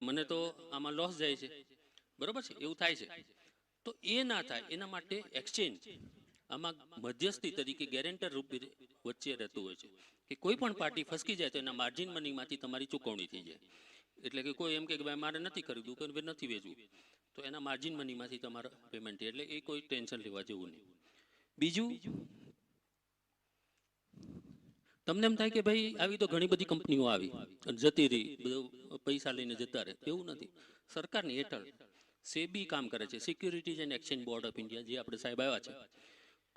મને તો આમાં લોસ જાય છે, બરોબર છે, એવું થાય છે. તો એ ના થાય એના માટે એક્સચેન્જ આમાં મધ્યસ્થી તરીકે ગેરેન્ટર રૂપે વચ્ચે રહેતું હોય છે કે કોઈ પણ પાર્ટી ફસકી જાય તો એના માર્જિન મનીમાંથી તમારી ચૂકવણી થઈ જાય. એટલે કે કોઈ એમ કે ભાઈ મારે નથી ખરીદવું કે નથી વેચવું, તો એના માર્જિન મનીમાંથી તમારા પેમેન્ટ, એટલે એ કોઈ ટેન્શન લેવા જેવું નહીં. બીજું, તમને એમ થાય કે ભાઈ આવી તો ઘણી બધી કંપનીઓ આવી જતી રહી, બધું પૈસા લઈને જતા રહે, એવું નથી. સરકારની હેઠળ સેબી કામ કરે છે, securities and exchange board of India, જે આપણે સાહેબ આવ્યા છે,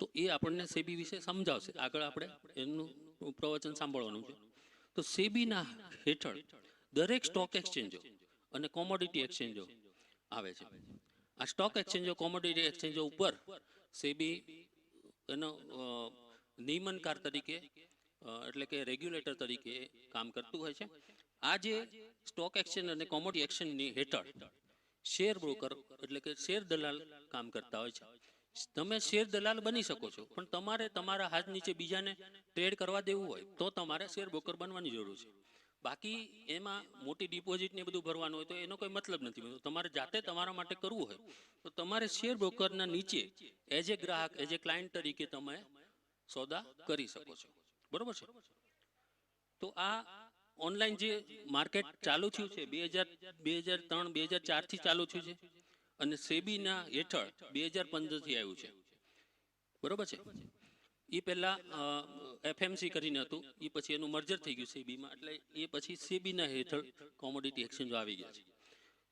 તો એ આપણને સેબી વિશે સમજાવશે. આગળ આપણે એમનું પ્રવચન સાંભળવાનું છે. તો સેબીના હેઠળ દરેક સ્ટોક એક્સચેન્જો અને કોમોડિટી એક્સચેન્જો આવે છે. આ સ્ટોક એક્સચેન્જો, કોમોડિટી એક્સચેન્જો ઉપર સેબી એનો નિયમનકાર તરીકે, એટલે કે રેગ્યુલેટર તરીકે કામ કરતું હોય છે. આ જે સ્ટોક એક્સચેન્જ અને કોમોડિટી એક્સચેન્જની હેઠળ શેર બ્રોકર એટલે કે શેર દલાલ કામ કરતા હોય છે. તમે શેર દલાલ બની શકો છો, પણ તમારે તમારા હાથ નીચે બીજાને ટ્રેડ કરવા દેવું હોય તો તમારે શેર બ્રોકર બનવાની જરૂર છે. બાકી એમાં મોટી ડિપોઝિટ ને બધું ભરવાનું હોય તો એનો કોઈ મતલબ નથી. તમારે જાતે તમારા માટે કરવું હોય તો તમારે શેર બ્રોકરના નીચે એઝ એ ગ્રાહક, એઝ એ ક્લાયન્ટ તરીકે તમે સોદા કરી શકો છો, બરોબર છે. તો આ ઓનલાઈન જે માર્કેટ ચાલુ થયું છે 2003 2004 થી ચાલુ થયું છે, અને સેબીના હેઠળ 2015 થી આવ્યું છે, બરોબર છે. એ પહેલા એફએમસી કરીને હતું, એ પછી એનું મર્જર થઈ ગયું સેબીમાં, એટલે એ પછી સેબીના હેઠળ કોમોડિટી એક્સચેન્જો આવી ગયા છે.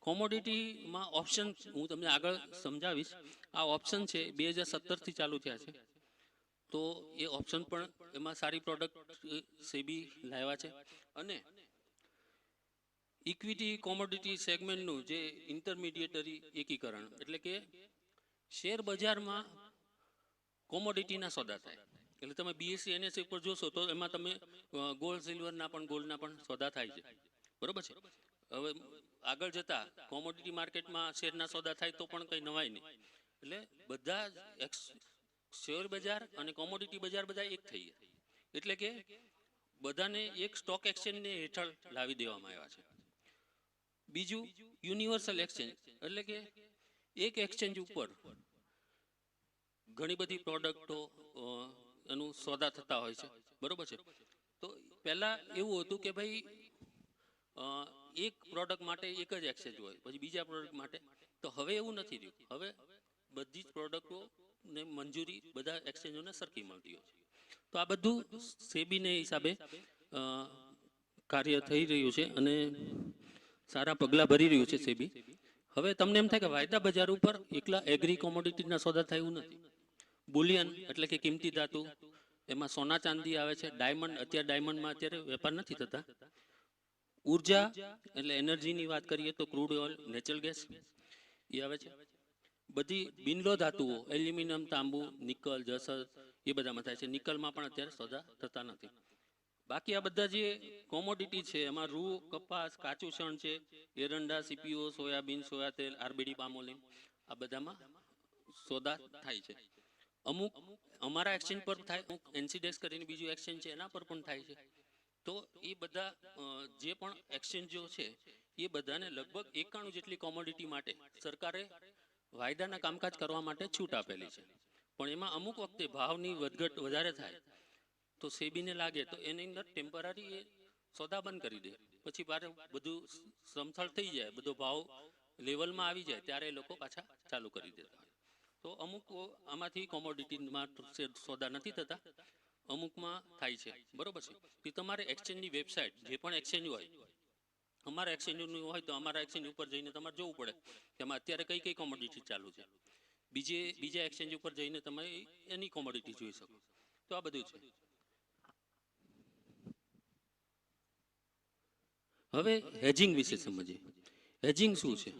કોમોડિટીમાં ઓપ્શન હું તમને આગળ સમજાવીશ. આ ઓપ્શન છે 2017 થી ચાલુ થયા છે. તો એ ઓપ્શન પણ એમાં સારી પ્રોડક્ટ સેબી લાવ્યા છે. અને ઇક્વિટી કોમોડિટી સેગમેન્ટનું જે ઇન્ટરમીડિયેટરી એકીકરણ, એટલે કે શેર બજારમાં કોમોડિટીના સોદા થાય. એટલે તમે બીએસસી એનએસસી ઉપર જોશો તો એમાં તમે ગોલ્ડ સિલ્વરના પણ, ગોલ્ડના પણ સોદા થાય છે, બરોબર છે. હવે આગળ જતા કોમોડિટી માર્કેટમાં શેરના સોદા થાય તો પણ કંઈ નવાય નહીં. એટલે બધા શેર બજાર અને કોમોડિટી બજાર બધા એક થઈ ગયા. એટલે કે બધાને એક સ્ટોક એક્સચેન્જને હેઠળ લાવી દેવામાં આવ્યા છે. બીજું, યુનિવર્સલ એક્સચેન્જ, એટલે કે એક એક્સચેન્જ ઉપર ઘણી બધી પ્રોડક્ટો એનું સોદા થતા હોય છે, બરોબર છે. તો પહેલા એવું હતું કે ભાઈ એક પ્રોડક્ટ માટે એક જ એક્સચેન્જ હોય, પછી બીજા પ્રોડક્ટ માટે. તો હવે એવું નથી રહ્યું. હવે બધી જ પ્રોડક્ટો ને મંજૂરી બધા એક્સચેન્જોને સરખી મળતી હોય છે. તો આ બધું સેબીને હિસાબે કાર્ય થઈ રહ્યું છે અને સારા પગલાં ભરી રહ્યું છે સેબી. હવે તમને એમ થાય કે વાયદા બજાર ઉપર એકલા એગ્રી કોમોડિટીના સોદા થાય એવું નથી. બુલિયન એટલે કે કિંમતી ધાતુ, એમાં સોના ચાંદી આવે છે. ડાયમંડ, અત્યારે ડાયમંડમાં અત્યારે વેપાર નથી થતા. ઉર્જા એટલે એનર્જીની વાત કરીએ તો ક્રૂડ ઓઇલ, નેચરલ ગેસ એ આવે છે. બધી બિનલો ધાતુઓ, એલ્યુમિનિયમ, તાંબુ, નિકલ, જસર, એ બધામાં થાય છે. નિકલમાં પણ અત્યારે સોદા થતા નથી. બાકી આ બધા જે કોમોડિટી છે એમાં રૂ, કપાસ, કાચું શણ છે, એરંડા, સીપીઓ, સોયાબીન, સોયા તેલ, આરબીડી, પામોલિન, આ બધામાં સોદા થાય છે. અમુક અમારા એક્સચેન્જ પર થાય, અમુક એનસીડેક્સ કરીને બીજું એક્સચેન્જ છે એના પર પણ થાય છે. તો એ બધા જે પણ એક્સચેન્જો છે એ બધાને લગભગ 91 જેટલી કોમોડિટી માટે સરકારે વાયદાના કામકાજ કરવા માટે છૂટ આપેલી છે. પણ એમાં અમુક વખતે ભાવની વધઘટ વધારે થાય તો સેબીને લાગે તો એની અંદર ટેમ્પરરી એ સોદા બંધ કરી દે. પછી બધું સમથળ થઈ જાય, બધો ભાવ લેવલમાં આવી જાય ત્યારે એ લોકો પાછા ચાલુ કરી દેતા હોય. તો અમુક આમાંથી કોમોડિટીમાં સોદા નથી થતા, અમુકમાં થાય છે, બરોબર છે. તો તમારે એક્સચેન્જની વેબસાઇટ, જે પણ એક્સચેન્જ હોય, અમારા એક્સચેન્જનું હોય તો અમારા એક્સચેન્જ ઉપર જઈને તમારે જોવું પડે કે એમાં અત્યારે કઈ કઈ કોમોડિટી ચાલુ છે. બીજા એક્સચેન્જ ઉપર જઈને તમે એની કોમોડિટી જોઈ શકો. તો આ બધું છે. હવે હેજિંગ વિશે સમજીએ. હેજિંગ શું છે?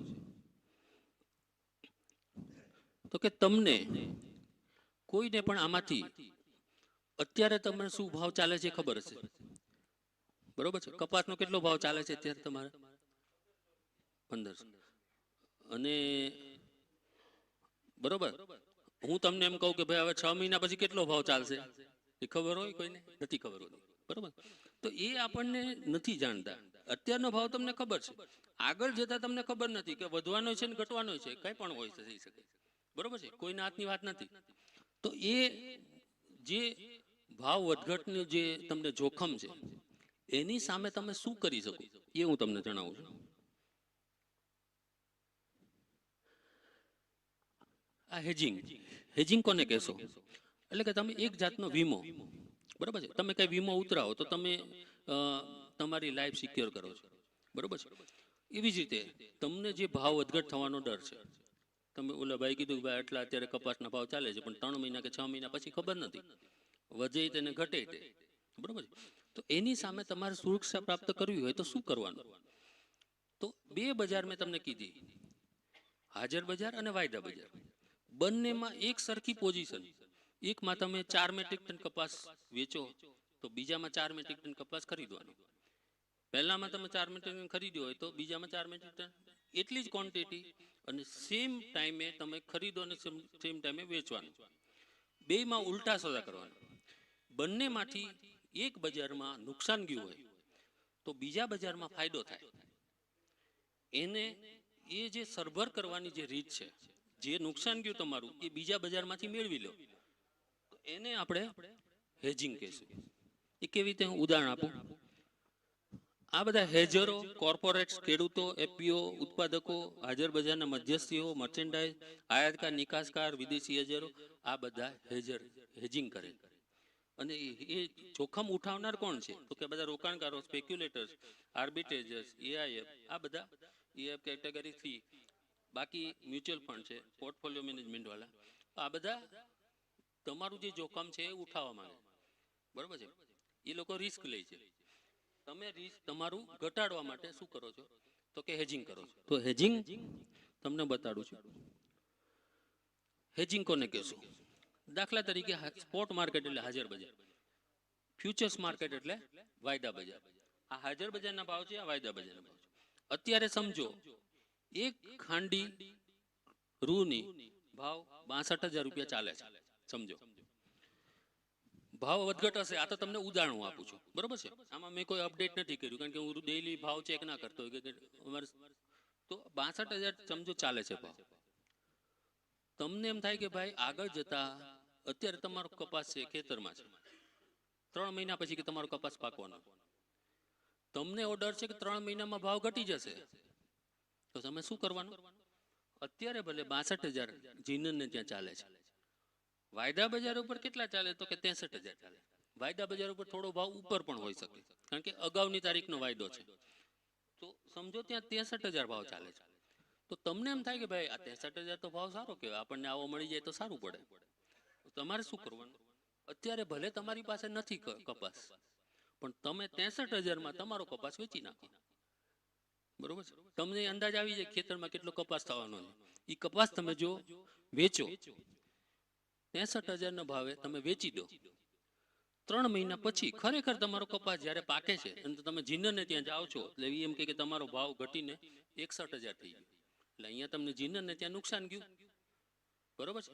તો કે તમને કોઈને પણ આમાંથી અત્યારે તમને શું ભાવ ચાલે છે ખબર હશે, બરોબર છે. કપાસનો કેટલો ભાવ ચાલે છે અત્યારે તમારે? 1500. અને બરોબર, હું તમને એમ કહું કે ભાઈ હવે 6 મહિના પછી કેટલો ભાવ ચાલશે, એ ખબર હોય કોઈને? નથી ખબર હોતી, બરોબર. તો એ આપણને નથી જાણતા. અત્યારનો ભાવ તમને ખબર છે, આગળ જતા તમને ખબર નથી કે વધવાનો છે ને ઘટવાનો છે, કંઈ પણ હોય થઈ શકે. બરોબર છે, કોઈના હાથની વાત નથી. તો એ જે ભાવ વધઘટનું જે તમને જોખમ છે એની સામે તમે શું કરી શકો એ હું તમને જણાવું છું. આ હેજિંગ, હેજિંગ કોને કહેશો? એટલે કે તમે એક જાતનો વીમો, બરાબર છે, તમે કઈ વીમો ઉતરાવો તો તમે તમારી લાઈફ સિક્યોર કરો છો, બરોબર છે. એવી જ રીતે તમને જે ભાવ વધઘટ થવાનો ડર છે, તમે ઓલા ભાઈ કીધું કે ભાઈ આટલા અત્યારે કપાસના ભાવ ચાલે છે, પણ 3 મહિના કે 6 મહિના પછી ખબર નથી, વધે તેને ઘટે તે, બરોબર છે. તો એની સામે તમારે સુરક્ષા પ્રાપ્ત કરવી હોય તો શું કરવાનું? તો બે બજાર મેં તમને કીધી, હાજર બજાર અને વાયદા બજાર. બંનેમાં એક સરખી પોઝિશન. એકમાં તમે 4 મેટ્રિક ટન કપાસ વેચો તો બીજામાં 4 મેટ્રિક ટન કપાસ ખરીદવાનો. પહેલામાં તમે 4 મેટ્રિક ટન ખરીદ્યો હોય તો બીજામાં 4 મેટ્રિક ટન, એટલી જ ક્વોન્ટિટી અને સેમ ટાઈમે તમે ખરીદો અને સેમ ટાઈમે વેચવાનું. બેયમાં ઉલટા સોદા કરવાના. બંનેમાંથી એક બજારમાં નુકસાન ગયું હોય તો બીજા બજારમાં ફાયદો થાય. એને એ જે સરભર કરવાની જે રીત છે, જે નુકસાન ગયું તમારું એ બીજા બજારમાંથી મેળવી લો, તો એને આપણે હેજિંગ કહીશું. એ કેવી રીતે હું ઉદાહરણ આપું. આ બધા હેજરો, કોર્પોરેટ્સ, ખેડૂતો, એફપીઓ, ઉત્પાદકો, હાજર બજારના મધ્યસ્થીઓ, મર્ચેન્ડાઇઝ, આયાતકાર, નિકાસકાર, વિદેશી હેજરો, આ બધા હેજિંગ કરે. અને એ જોખમ ઉઠાવનાર કોણ છે? તો કે બધા રોકાણકારો, સ્પેક્યુલેટર્સ, આર્બિટ્રેજર્સ, એઆઈએફ, આ બધા એઆઈએફ કેટેગરી 3, બાકી મ્યુચ્યુઅલ ફંડ છે, પોર્ટફોલિયો મેનેજમેન્ટ વાળા, આ બધા તમારું જે જોખમ છે એ ઉઠાવવા માંગે, બરોબર છે. એ લોકો રિસ્ક લે છે. તમે રિસ્ક તમારું ઘટાડવા માટે શું કરો છો? તો કે હેજિંગ કરો છો. તો હેજિંગ તમને બતાડું છું. હેજિંગ કોને કહેશું? દાખલા તરીકે સ્પોટ માર્કેટ એટલે હાજર બજાર, ફ્યુચર્સ માર્કેટ એટલે વાયદા બજાર. આ હાજર બજારના ભાવ છે, આ વાયદા બજારના ભાવ છે. અત્યારે સમજો એક ખાંડી રૂની ભાવ 62,000 રૂપિયા ચાલે છે. સમજો ભાવ વધઘટ હશે. આ તો તમને ઉદાહરણ હું આપું છું, બરોબર છે. આમાં મેં કોઈ અપડેટ નથી કર્યું કારણ કે હું ડેઈલી ભાવ ચેક ના કરતો હોય કે અમારે. તો 62,000 સમજો ચાલે છે ભાવ. તમને એમ થાય કે ભાઈ આગળ જતા અત્યારે તમારો કપાસ છે ખેતરમાં છે, 3 મહિના પછી કે તમારો કપાસ પાકવાનો, તમને એવો ડર છે કે 3 મહિનામાં ભાવ ઘટી જશે, તો તમે શું કરવાનું? અત્યારે ભલે 62,000 જીનને ત્યાં ચાલે છે, વાયદા બજાર ઉપર કેટલા ચાલે? તો કે 63,000 ચાલે. વાયદા બજાર ઉપર થોડો ભાવ ઉપર પણ હોઈ શકે કારણ કે અગાઉની તારીખનો વાયદો છે. તો સમજો ત્યાં 63,000 ભાવ ચાલે છે. તો તમને એમ થાય કે ભાઈ આ 63,000 તો ભાવ સારો કહેવાય, આપણને આવો મળી જાય તો સારું પડે. તમારે શું કરવાનું? અત્યારે ભલે તમારી પાસે નથી કપાસ, પણ તમે 63,000માં તમારો કપાસ વેચી નાખો, બરોબર છે. તમને અંદાજ આવી જાય ખેતરમાં કેટલો કપાસ થવાનો છે. એ કપાસ તમે જો વેચો 63,000 ના ભાવે તમે વેચી દો, 3 મહિના પછી ખરેખર તમારો કપાસ જ્યારે પાકે છે અને તમે જીનરને ત્યાં જાઓ છો એટલે એમ કે તમારો ભાવ ઘટીને 61,000 થઈ ગયો. એટલે અહીંયા તમને જીનરને ત્યાં નુકસાન ગયું, બરોબર છે.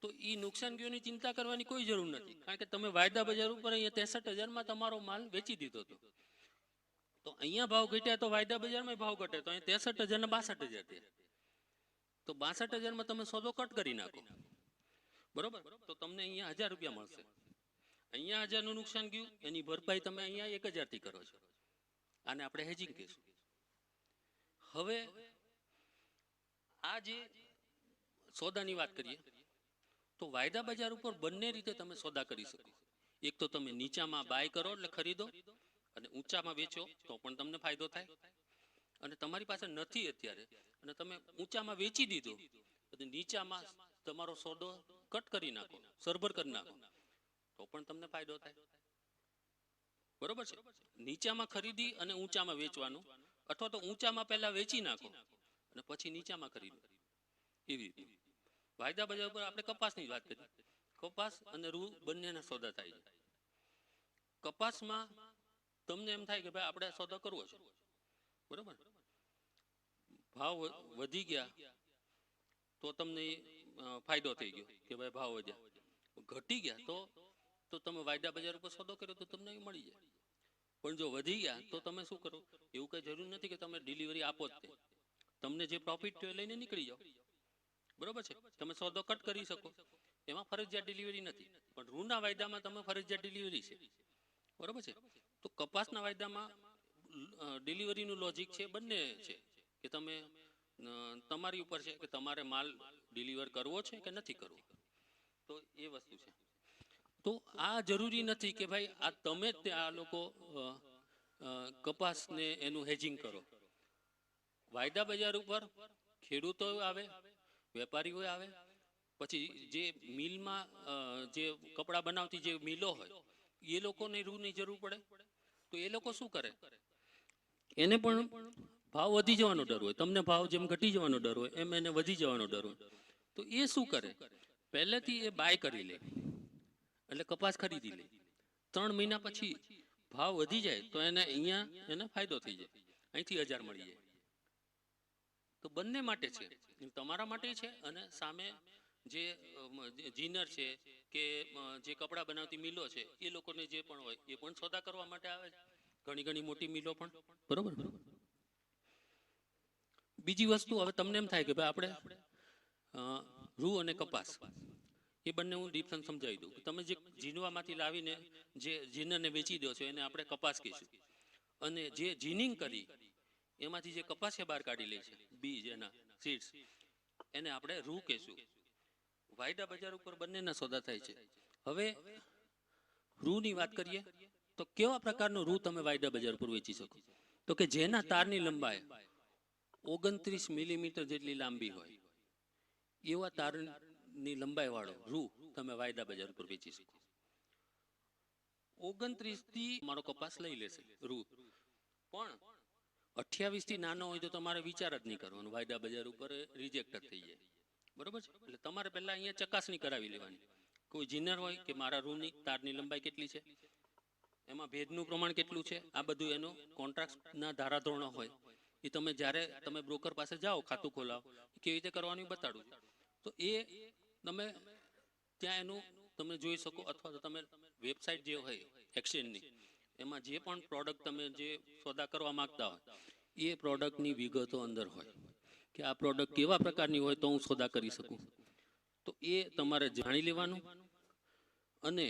તો એ નુકસાન ગયોની ચિંતા કરવાની કોઈ જરૂર નથી કારણ કે તમે વાયદા બજાર ઉપર અહીંયા 63,000માં તમારો માલ વેચી દીધો હતો. તો અહીંયા ભાવ ઘટ્યા તો વાયદા બજારમાં ભાવ ઘટે, તો અહીંયા 63,000 ને 62,000 થયા. તો 62,000માં તમે સોદો કટ કરી નાખો, બરોબર. તો તમને અહીંયા 1,000 રૂપિયા મળશે. અહીંયા 1,000નું નુકસાન ગયું, એની ભરપાઈ તમે અહીંયા 1,000 થી કરો છો. આને આપણે હેજિંગ કહીશું. હવે આ જે સોદાની વાત કરીએ તો વાયદા બજાર ઉપર બંને રીતે તમે સોદા કરી શકો. એક તો તમે નીચામાં બાય કરો એટલે ખરીદો અને ઊંચામાં વેચો તો પણ તમને ફાયદો થાય. અને તમારી પાસે નથી અત્યારે અને તમે ઊંચામાં વેચી દીધો અને નીચામાં તમારો સોદો કટ કરી નાખો, સરભર કરી નાખો, તો પણ તમને ફાયદો થાય, બરોબર છે. નીચામાં ખરીદી અને ઊંચામાં વેચવાનું, અથવા તો ઊંચામાં પહેલા વેચી નાખો અને પછી નીચામાં ખરીદો, એવી રીતે. વાયદા બજાર ઉપર આપણે કપાસની વાત કરીએ. કપાસ અને રૂ બંનેના સોદા થાય છે. કપાસમાં તમને એમ થાય કે ભાઈ આપણે સોદો કરવો છે, બરોબર. ભાવ વધી ગયા તો તમને ફાયદો થઈ ગયો કે ભાઈ ભાવ વધ્યા. ઘટી ગયા તો તમે વાયદા બજાર ઉપર સોદો કર્યો તો તમને મળી જાય. પણ જો વધી ગયા તો તમે શું કરો? એવું કઈ જરૂર નથી કે તમે ડિલિવરી આપો જ તે. તમને જે પ્રોફિટ થયો એ લઈને નીકળી જાઓ, બરોબર છે. તમે સોદો કટ કરી શકો, એમાં ફરજિયાત ડિલિવરી નથી. પણ રૂના વાયદામાં તમે ફરજિયાત ડિલિવરી છે, બરોબર છે. તો કપાસના વાયદામાં ડિલિવરીનું લોજિક છે, બંને છે કે તમે તમારી ઉપર છે કે તમારે માલ ડિલિવર કરવો છે કે નથી કરવો. તો એ વસ્તુ છે. તો આ જરૂરી નથી કે ભાઈ આ તમે જ આ લોકો કપાસને એનું હેજિંગ કરો. વાયદા બજાર ઉપર ખેડૂતો આવે, વેપારીઓ આવે, પછી જે મિલમાં જે કપડાં બનાવતી જે મિલો હોય એ લોકોને રૂની જરૂર પડે, તો એ લોકો શું કરે? એને પણ ભાવ વધી જવાનો ડર હોય. તમને ભાવ જેમ ઘટી જવાનો ડર હોય એમ એને વધી જવાનો ડર હોય. તો એ શું કરે? પહેલેથી એ બાય કરી લે, એટલે કપાસ ખરીદી લે. 3 મહિના પછી ભાવ વધી જાય તો એને અહીંયા એને ફાયદો થઈ જાય, અહીંથી 1000 મળી જાય. તો બંને માટે છે, તમારા માટે છે અને સામે જે જીનર છે કે જે કપડાં બનાવતી મિલો છે એ લોકોને જે પણ હોય એ પણ સોદા કરવા માટે આવે છે, ઘણી મોટી મિલો પણ, બરોબર. બીજી વસ્તુ, હવે તમને એમ થાય કે ભાઈ આપણે રૂ અને કપાસ એ બંને હું ડિફરન્સ સમજાવી દઉં. તમે જે જીનવામાંથી લાવીને જે જીનરને વેચી દો છો એને આપણે કપાસ કહીશું, અને જે જીનિંગ કરી એમાંથી જે કપાસિયા બહાર કાઢી લે છે, બીજ એના સીડ્સ, એને આપણે રૂ કહીશું. વાયદા બજાર ઉપર બંનેના સોદા થાય છે. હવે રૂની વાત કરીએ તો કેવા પ્રકારનો રૂ તમે વાયદા બજાર પર વેચી શકો? તો કે જેના તારની લંબાઈ 29 મિલીમીટર જેટલી લાંબી હોય એવા તારની લંબાઈ વાળો રૂ તમે વાયદા બજાર પર વેચી શકો. 29 થી મારો કપાસ લઈ લેશે રૂ, પણ 28 થી નાનો હોય તો તમારે વિચાર જ નહીં કરવાનો, વાયદા બજાર ઉપર રિજેક્ટ જ થઈ જાય, બરોબર છે. એટલે તમારે પહેલા અહીંયા ચકાસણી કરાવી લેવાની. કોઈ જીનર હોય કે મારા રૂની તારની લંબાઈ કેટલી છે, એમાં ભેજનું પ્રમાણ કેટલું છે, આ બધું એનું કોન્ટ્રાક્ટના ધારાધોરણો હોય. એ તમે જ્યારે તમે બ્રોકર પાસે જાઓ ખાતું ખોલાવો કેવી રીતે કરવાનું બતાડું છું. તો એ તમે ત્યાં એનું તમે જોઈ શકો, અથવા તો તમે વેબસાઇટ જે હોય એક્સચેન્જની એમાં જે પણ પ્રોડક્ટ તમે જે સોદા કરવા માંગતા હોય એ પ્રોડક્ટની વિગતો અંદર હોય કે આ પ્રોડક્ટ કેવા પ્રકારની હોય તો હું સોદા કરી શકું. તો એ તમારે જાણી લેવાનું. અને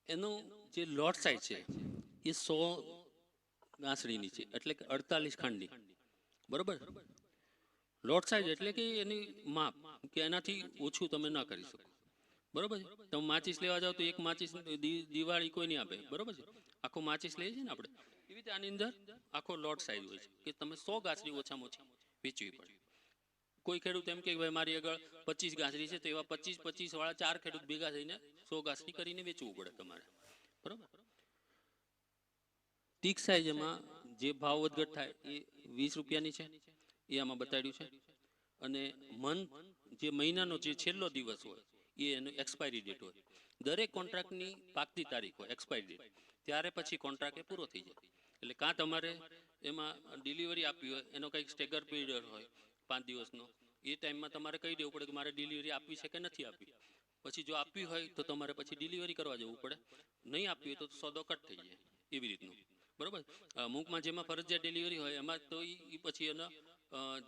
એનો જે લોટ સાઇઝ છે એ 100 ગાંસડીની છે, એટલે કે 48 ખાંડની, બરોબર. લોટ સાઇઝ એટલે કે એની માપ, કે એનાથી ઓછું તમે ના કરી શકો, બરોબર છે. તમે માચીસ લેવા જાઓ તો એક માચીસ દિવાળી કોઈ નહીં આપે, બરોબર છે. આખો માચીસ લઈએ છીએ ને આપણે, એવી રીતે આની અંદર આખો લોટ સાઇઝ હોય છે કે તમે 100 ગાંસડી ઓછામાં ઓછી વેચવી પડે. કોઈ ખેડૂત એમ કે ભાઈ મારી આગળ 25 ગાંસડી છે તો એવા 25 વાળા 4 ખેડૂત ભેગા થઈને 100 ગાંસડી કરીને વેચવું પડે તમારે, બરોબર. તીક સાઈઝ એમાં જે ભાવ વધઘટ થાય એ 20 રૂપિયાની છે, એ આમાં બતાડ્યું છે. અને મંથ જે મહિનાનો જે છેલ્લો દિવસ હોય એ એનો એક્સપાયરી ડેટ હોય. દરેક કોન્ટ્રાક્ટની પાકતી તારીખ હોય એક્સપાયરી ડેટ, ત્યારે પછી કોન્ટ્રાક્ટ એ પૂરો થઈ જાય. એટલે કાં તમારે એમાં ડિલિવરી આપવી હોય, એનો કંઈક સ્ટેગર પીરિયડ હોય 5 દિવસનો, એ ટાઈમમાં તમારે કહી દેવું પડે કે મારે ડિલિવરી આપવી છે કે નથી આપવી. પછી જો આપવી હોય તો તમારે પછી ડિલિવરી કરવા જવું પડે, નહીં આપવી હોય તો સોદો કટ થઈ જાય, એવી રીતનું, બરોબર. અમુકમાં જેમાં ફરજિયાત ડિલિવરી હોય એમાં તો એ પછી એનો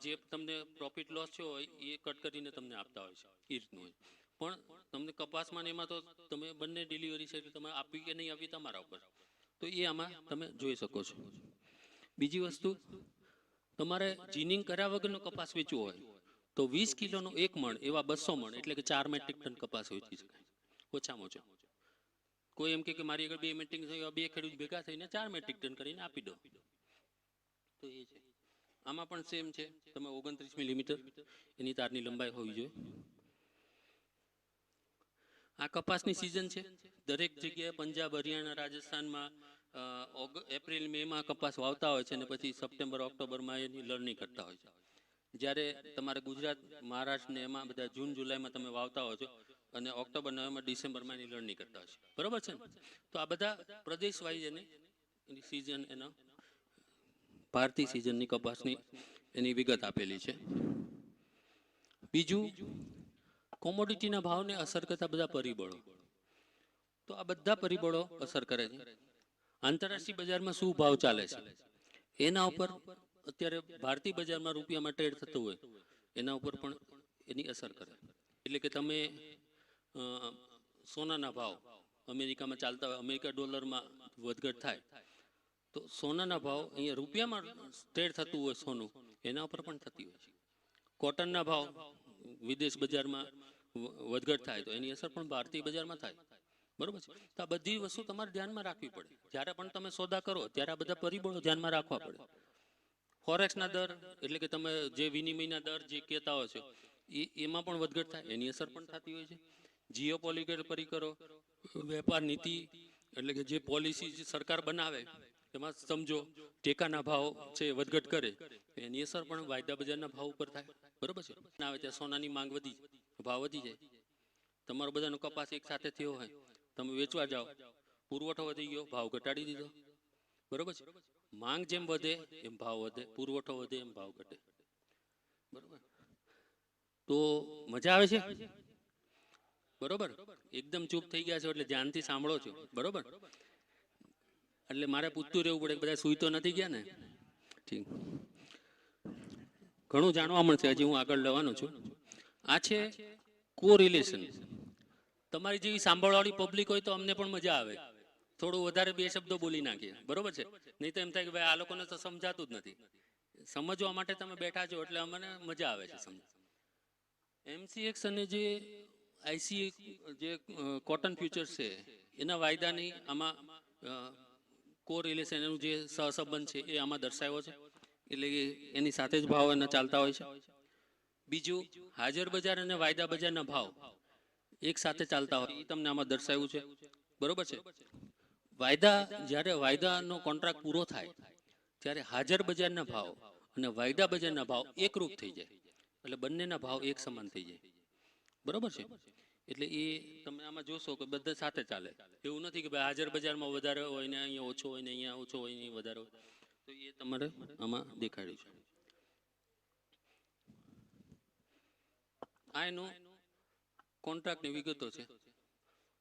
જે તમને પ્રોફિટ લોસ થયો હોય એ કટ કરીને તમને આપતા હોય છે, એ રીતનું હોય. પણ તમને કપાસમાં એમાં તો તમે બંને ડિલિવરી છે એટલે તમે આપવી કે નહીં આપવી તમારા ઉપર, તો એ આમાં તમે જોઈ શકો છો. બીજી વસ્તુ, તમારે જીનિંગ કર્યા વગરનો કપાસ વેચવો હોય તો 20 કિલોનો 1 મણ એવા 200 મણ, એટલે કે 4 મેટ્રિક ટન કપાસ વેચી શકાય ઓછામાં ઓછો. કોઈ એમ કે મારી આગળ 2 મેટ્રિક ટન, 2 ખેડૂત ભેગા થઈને 4 મેટ્રિક ટન કરીને આપી દો, તો એ છે. આમાં પણ સેમ છે, તમે 29 મિલીમીટર એની તારની લંબાઈ હોવી જોઈએ. આ કપાસની સિઝન છે, દરેક જગ્યાએ પંજાબ, હરિયાણા, રાજસ્થાનમાં એપ્રિલ મે માં કપાસ વાવતા હોય છે અને પછી સપ્ટેમ્બર ઓક્ટોબરમાં એની લણણી કરતા હોય છે. જ્યારે તમારે ગુજરાત, મહારાષ્ટ્ર ને એમાં બધા જૂન જુલાઈમાં તમે વાવતા હોય છો અને ઓક્ટોબર નવેમ્બર ડિસેમ્બરમાં એની લણણી કરતા હોય છે, બરોબર છે ને. તો આ બધા પ્રદેશ વાઇઝ એની સિઝન, એનો ભારતીય સિઝનની કપાસની એની વિગત આપેલી છે. બીજું, કોમોડિટીના ભાવને અસર કરતા બધા પરિબળો, તો આ બધા પરિબળો અસર કરે છે. આંતરરાષ્ટ્રીય બજારમાં શું ભાવ ચાલે છે એના ઉપર અત્યારે ભારતીય બજારમાં રૂપિયામાં ટ્રેડ થતો હોય એના ઉપર પણ એની અસર કરે. એટલે કે તમે અ, સોનાના ભાવ અમેરિકામાં ચાલતા હોય, અમેરિકા ડોલરમાં વધઘટ થાય તો સોનાના ભાવ અહીંયા રૂપિયામાં ટ્રેડ થતું હોય સોનું એના ઉપર પણ થતી હોય છે. કોટનના ભાવ વિદેશ બજારમાં વધઘટ થાય તો એની અસર પણ ભારતીય બજારમાં થાય. બરોબર છે. તો આ બધી વસ્તુ તમારે ધ્યાનમાં રાખવી પડે. જ્યારે પણ તમે સોદા કરો ત્યારે આ બધા પરિબળો ધ્યાનમાં રાખવા પડે. ફોરેક્સના દર એટલે કે તમે જે વિનિમયના દર જે કહેતા હોય છો એમાં પણ વધઘટ થાય એની અસર પણ થતી હોય છે. જીઓ પોલિટિકલ પરિકરો, વેપાર નીતિ એટલે કે જે પોલિસી સરકાર બનાવે એમાં સમજો ટેકાના ભાવ છે વધઘટ કરે એની અસર પણ વાયદા બજારના ભાવ ઉપર થાય. બરોબર છે. આવે ત્યાં સોનાની માંગ વધી ભાવ વધી જાય. તમારો બધાનો કપાસ એક સાથે થયો હોય, તમે વેચવા જાઓ, પુરવઠો વધી ગયો, ભાવ ઘટાડી દીધો. બરોબર છે. માંગ જેમ વધે એમ ભાવ વધે, પુરવઠો વધે એમ ભાવ ઘટે. બરોબર. તો મજા આવે છે? બરોબર. એકદમ ચૂપ થઈ ગયા છો એટલે ધ્યાનથી સાંભળો છો. બરોબર. એટલે મારે પૂછતું રહેવું પડે, બધા સુઈ તો નથી ગયા ને? ઠીક. ઘણું જાણવા મળશે, હજી હું આગળ લેવાનો છું. આ છે કોરિલેશન. તમારી જેવી સાંભળવાળી પબ્લિક હોય તો અમને પણ મજા આવે, થોડું વધારે બે શબ્દો બોલી નાખીએ. બરોબર છે. નહીં તો એમ થાય કે ભાઈ આ લોકોને તો સમજાતું જ નથી. સમજવા માટે તમે બેઠા છો એટલે અમને મજા આવે છે સમજ. MCX અને જે ICA જે કોટન ફ્યુચર્સ છે એના વાયદાની આમાં કોરિલેશન એનું જે સહસંબંધ છે એ આમાં દર્શાવ્યો છે. એટલે કે એની સાથે જ ભાવ એના ચાલતા હોય છે. બીજું હાજર બજાર અને વાયદા બજારના ભાવ એક સાથે ચાલતા હોય એ તમને આમાં દર્શાવ્યું છે. બરોબર છે. વાયદા જ્યારે વાયદાનો કોન્ટ્રાક્ટ પૂરો થાય ત્યારે હાજર બજારના ભાવ અને વાયદા બજારના ભાવ એકરૂપ થઈ જાય. એટલે બંનેના ભાવ એક સમાન થઈ જાય. બરોબર છે. એટલે એ તમે આમાં જોશો કે બધા સાથે ચાલે. એવું નથી કે ભાઈ હાજર બજારમાં વધારે હોય ને અહીંયા ઓછો હોય ને અહીંયા ઓછો હોય ને વધારે હોય. તો એ તમારે આમાં દેખાડ્યું છે. આ એનું કોન્ટ્રાક્ટની વિગતો છે.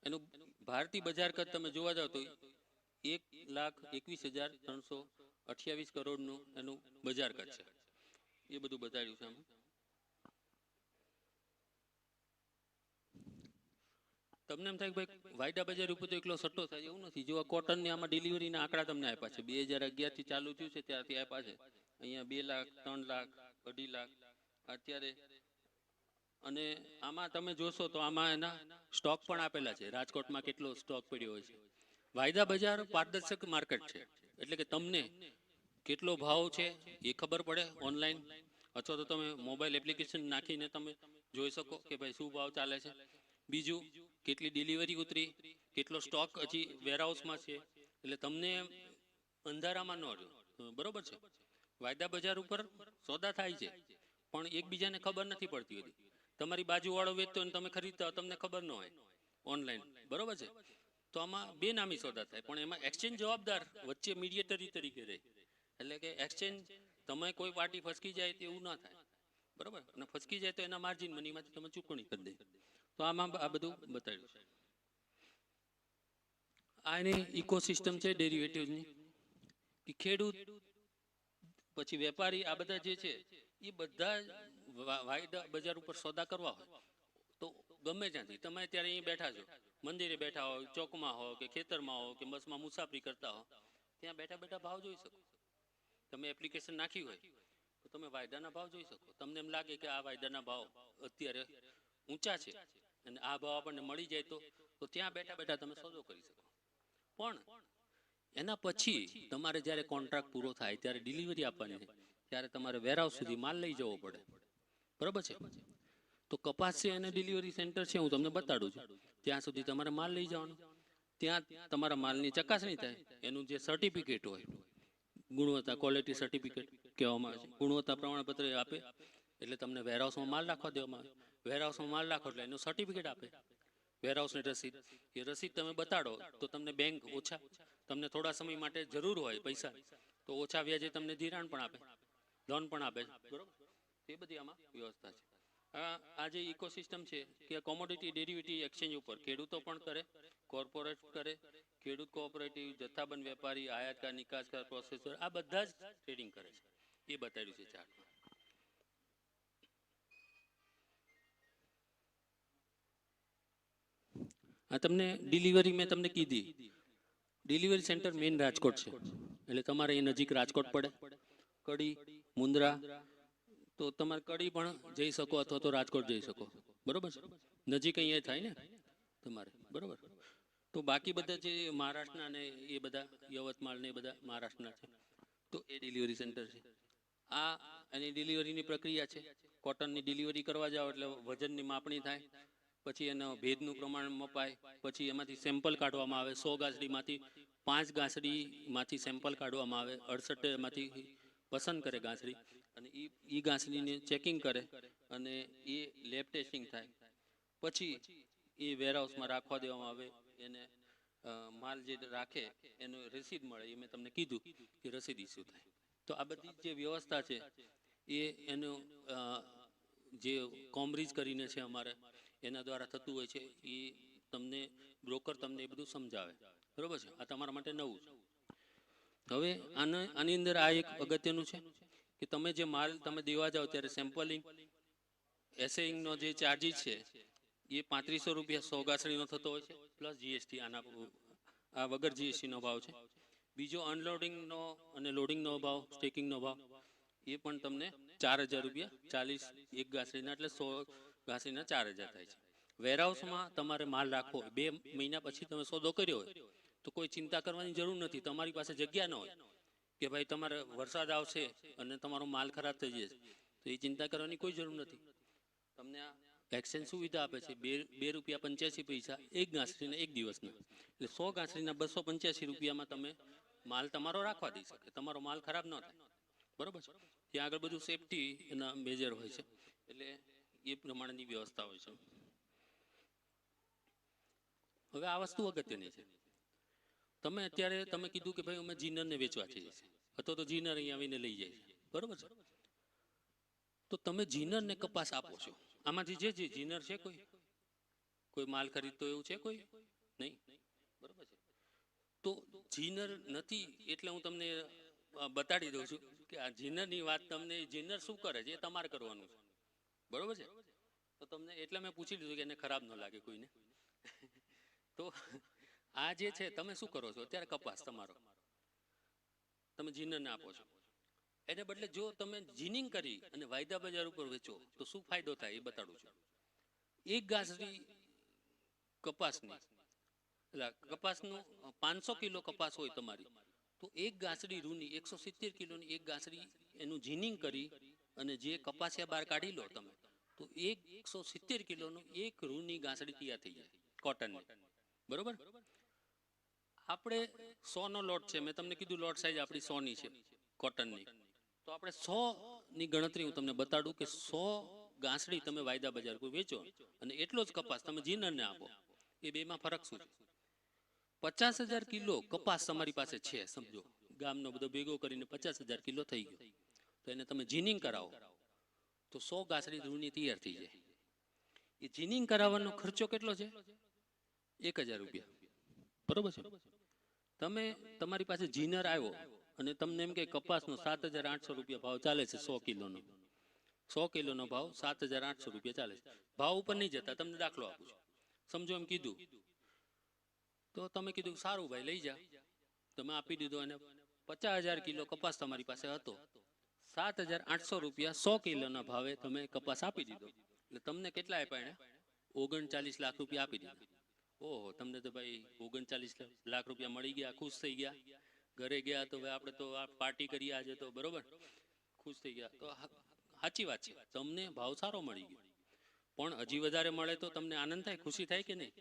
એનું ભારતીય બજાર કદ તમે જોવા જાવ તો 1,21,328 કરોડનું એનું બજાર કદ છે. એ બધું બતાવ્યું છે આમાં. તમને એમ થાય કે ભાઈ વાયદા બજાર ઉપર તો એકલો સટ્ટો થાય, એવું નથી. જો કોટનની આમાં ડિલિવરીના આંકડા તમને આપ્યા છે, 2011 થી ચાલુ થયું છે ત્યારથી આપ્યા છે. અહીંયા 2 લાખ, 3 લાખ, 2.5 લાખ અત્યારે. અને આમાં તમે જોશો તો આમાં એના સ્ટોક પણ આપેલા છે, રાજકોટમાં કેટલો સ્ટોક પડ્યો હોય છે. વાયદા બજાર પારદર્શક માર્કેટ છે. એટલે કે તમને કેટલો ભાવ છે એ ખબર પડે ઓનલાઈન, અથવા તો તમે મોબાઈલ એપ્લિકેશન નાખીને તમે જોઈ શકો કે ભાઈ શું ભાવ ચાલે છે. બીજું કેટલી ડિલિવરી ઉતરી, કેટલો સ્ટોક હજી વેરહાઉસમાં છે. એટલે તમને અંધારામાં ન રહ્યો. બરોબર છે. વાયદા બજાર ઉપર સોદા થાય છે પણ એકબીજાને ખબર નથી પડતી હોતી. તમારી બાજુવાળો વેચતો હોય તમે ખરીદતા હોય તમને ખબર ન હોય ઓનલાઈન. બરોબર છે. તો આમાં બે નામી સોદા થાય પણ એમાં એક્સચેન્જ જવાબદાર વચ્ચે મીડિયેટરી તરીકે રહે. એટલે કે એક્સચેન્જ તમે કોઈ પાર્ટી ફસકી જાય તો એવું ના થાય. બરોબર. અને ફસકી જાય તો એના માર્જિન મનીમાંથી તમે ચૂકવણી કરી દે. તો આમાં આ બધું બતાવ્યું છે. આ એની ઇકોસિસ્ટમ છે ડેરિવેટિવ્સની. કે ખેડૂત પછી વેપારી આ બધા જે છે એ બધા વાયદા બજાર ઉપર સોદા કરવા હોય તો ગમે ત્યાંથી તમે અત્યારે અહીં બેઠા છો, મંદિરે બેઠા હો, ચોકમાં હો કે ખેતરમાં હો કે બસમાં મુસાફરી કરતા હો, ત્યાં બેઠા બેઠા ભાવ જોઈ શકો. તમે એપ્લિકેશન નાખી હોય તો તમે વાયદાના ભાવ જોઈ શકો. તમને એમ લાગે કે આ વાયદાના ભાવ અત્યારે ઊંચા છે અને આ ભાવ આપણને મળી જાય તો ત્યાં બેઠા બેઠા તમે સોદો કરી શકો. પણ એના પછી તમારે જ્યારે કોન્ટ્રાક્ટ પૂરો થાય ત્યારે ડિલિવરી આપવાની છે, ત્યારે તમારે વેરહાઉસ સુધી માલ લઈ જવો પડે. બરાબર છે. તો કપાસ છે એને ડિલિવરી સેન્ટર છે, હું તમને બતાડું છું. ત્યાં સુધી તમારે માલ લઈ જવાનો. ત્યાં તમારા માલની ચકાસણી થાય. એનું જે સર્ટિફિકેટ હોય, ગુણવત્તા ક્વોલિટી સર્ટિફિકેટ કહેવામાં આવે છે, ગુણવત્તા પ્રમાણપત્ર આપે. એટલે તમને વેરહાઉસમાં માલ રાખવા દેવામાં આવે. વેરહાઉસમાં માલ રાખો એટલે એનું સર્ટિફિકેટ આપે, વેરહાઉસની રસીદ. એ રસીદ તમે બતાડો તો તમને બેંક ઓછા, તમને થોડા સમય માટે જરૂર હોય પૈસા તો ઓછા વ્યાજે તમને ધિરાણ પણ આપે, લોન પણ આપે. બરોબર. એ બધી આમાં વ્યવસ્થા છે. આ જે ઇકોસિસ્ટમ છે કે કોમોડિટી ડેરિવેટિવ એક્સચેન્જ ઉપર ખેડૂતો પણ કરે, કોર્પોરેટ કરે, ખેડૂત કોઓપરેટિવ, જથ્થાબંધ વેપારી, આયાતકાર, નિકાસકાર, પ્રોસેસર, આ બધા જ ટ્રેડિંગ કરે છે. એ બતાવ્યું છે ચાર્ટમાં. આ તમને ડિલિવરી મેં તમને કીધી, ડિલિવરી સેન્ટર મેઇન રાજકોટ છે, એટલે તમારે એ નજીક રાજકોટ પડે. કડી, મુન્દ્રા, તો તમારે કડી પણ જઈ શકો અથવા તો રાજકોટ જઈ શકો, બરોબર છે, નજીક અહીંયા થાય ને તમારે, બરોબર. તો બાકી બધા જે મહારાષ્ટ્રના ને એ બધા યવતમાળ ને એ બધા મહારાષ્ટ્રના છે, તો એ ડિલિવરી સેન્ટર છે. આ એની ડિલિવરીની પ્રક્રિયા છે. કોટનની ડિલિવરી કરવા જાઓ એટલે વજનની માપણી થાય, પછી એનો ભેજનું પ્રમાણ મપાય, પછી એમાંથી સેમ્પલ કાઢવામાં આવે. 100 ગાંસડીમાંથી 5 ગાંસડીમાંથી સેમ્પલ કાઢવામાં આવે. 68 માંથી પસંદ કરે ગાંસડી, અને એ ગાંસડીને ચેકિંગ કરે, અને એ લેબ ટેસ્ટિંગ થાય. પછી એ વેરહાઉસમાં રાખવા દેવામાં આવે. એને માલ જે રાખે એનો રસીદ મળે. એ મેં તમને કીધું કે રસીદ ઇસ્યુ થાય. તો આ બધી જે વ્યવસ્થા છે એ એનો જે કોમરીજ કરીને છે અમારે, એના દ્વારા થતું હોય છે. એ તમને બ્રોકર તમને એ બધું સમજાવે, બરોબર છે. આ તમારા માટે નવું છે. હવે આની અંદર આ એક અગત્યનું છે કે તમે જે માલ તમે દેવા જાઓ ત્યારે સેમ્પલિંગ, એસેઇંગનો જે ચાર્જીસ છે એ 3500 રૂપિયા 100 ગાંસડીનો થતો હોય છે, પ્લસ જીએસટી. આ વગર જીએસટીનો ભાવ છે. બીજો અનલોડિંગનો અને લોડિંગનો ભાવ, સ્ટેકિંગનો ભાવ, એ પણ તમને 4000 રૂપિયા, 40 એક ગાંસડીના, એટલે 100 ગાંસડીના 4000 થાય છે. વેરહાઉસમાં તમારે માલ રાખવો, 2 મહિના પછી તમે સોદો કર્યો હોય તો કોઈ ચિંતા કરવાની જરૂર નથી. તમારી પાસે જગ્યા ન હોય કે ભાઈ તમારે વરસાદ આવશે અને તમારો માલ ખરાબ થઈ જશે, તો એ ચિંતા કરવાની કોઈ જરૂર નથી. તમને આ એક્સચેન્જ સુવિધા આપે છે. 2 રૂપિયા 85 પૈસા એક ગાંસડીના એક દિવસના, એટલે 100 ગાંસડીના 285 રૂપિયામાં તમે માલ તમારો રાખવા દઈ શકે, તમારો માલ ખરાબ ન થાય, બરોબર છે. ત્યાં આગળ બધું સેફટી એના મેજર હોય છે, એટલે એ પ્રમાણેની વ્યવસ્થા હોય છે. હવે આ વસ્તુ અગત્યની છે. તમે અત્યારે તમે કીધું કે ભાઈ અમે જીનરને વેચવા છીએ, અથવા તો જીનર અહીંયા આવીને લઈ જાય છે, બરોબર છે. તો તમે જીનરને કપાસ આપો છો, આમાંથી જે જીનર છે, કોઈ માલ ખરીદતો એવું છે કોઈ નહીં, બરોબર છે. તો જીનર નથી એટલે હું તમને બતાડી દઉં છું કે આ જીનરની વાત તમને, જીનર શું કરે છે એ તમારે કરવાનું છે, બરોબર છે. તો તમને એટલે મેં પૂછી લીધું કે એને ખરાબ ન લાગે કોઈને. તો આ જે છે તમે શું કરો છો અત્યારે, કપાસ તમારો તમે જીનરને આપો છો. એને બદલે જો તમે જીનિંગ કરી અને વાયદા બજાર ઉપર વેચો તો શું ફાયદો થાય એ બતાડું છું. એક ગાંસડી કપાસની, એટલે કપાસનું 500 કિલો કપાસ હોય તમારી, તો એક ગાંસડી રૂની 170 કિલોની એક ગાંસડી એનું જીનિંગ કરી અને જે કપાસિયા બહાર કાઢી લો તમે, તો 170 કિલોનું એક રૂની ગાંસડી તૈયાર થઈ જાય કોટનની, બરોબર. આપણે 100 નો લોટ છે, મેં તમને કીધું લોટ સાઈઝ આપણી 100 ની છે કોટનની. તો આપણે 100 ની ગણતરી હું તમને બતાડું કે 100 ગાંસડી તમે વાયદા બજાર પર વેચો અને એટલો જ કપાસ તમે જીનરને આપો, એ બેમાં ફરક શું છે? 50,000 કિલો કપાસ તમારી પાસે છે, સમજો ગામનો બધો ભેગો કરીને 50,000 કિલો થઈ ગયો, તો એને તમે જીનિંગ કરાવો તો 100 ગાંસડી રૂની તૈયાર થઈ જાય. એ જીનિંગ કરાવવાનો ખર્ચો કેટલો છે? 1,000 રૂપિયા, બરોબર છે. તમે તમારી પાસે જીનર આવ્યો અને તમને એમ કે કપાસનો 7,800 રૂપિયા ભાવ ચાલે છે, 100 કિલોનો, 100 કિલોનો ભાવ 7,800 રૂપિયા ચાલે છે. ભાવ ઉપર નહીં જતા, તમને દાખલો આપું છું, સમજો એમ કીધું, તો તમે કીધું સારું ભાઈ લઈ જા, તમે આપી દીધો, અને 50,000 કિલો કપાસ તમારી પાસે હતો, 7,800 રૂપિયા 100 કિલોના ભાવે તમે કપાસ આપી દીધો, એટલે તમને કેટલા આપ્યા એને? 39 લાખ રૂપિયા આપી દીધા. ઓહો, તમને તો ભાઈ 39 લાખ રૂપિયા મળી ગયા, ખુશ થઈ ગયા, ઘરે ગયા તો ભાઈ આપણે તો આ પાર્ટી કરી આજે તો, બરોબર, ખુશ થઈ ગયા. તો સાચી વાત છે, તમને ભાવ સારો મળી ગયો, પણ હજી વધારે મળે તો તમને આનંદ થાય, ખુશી થાય કે નહીં?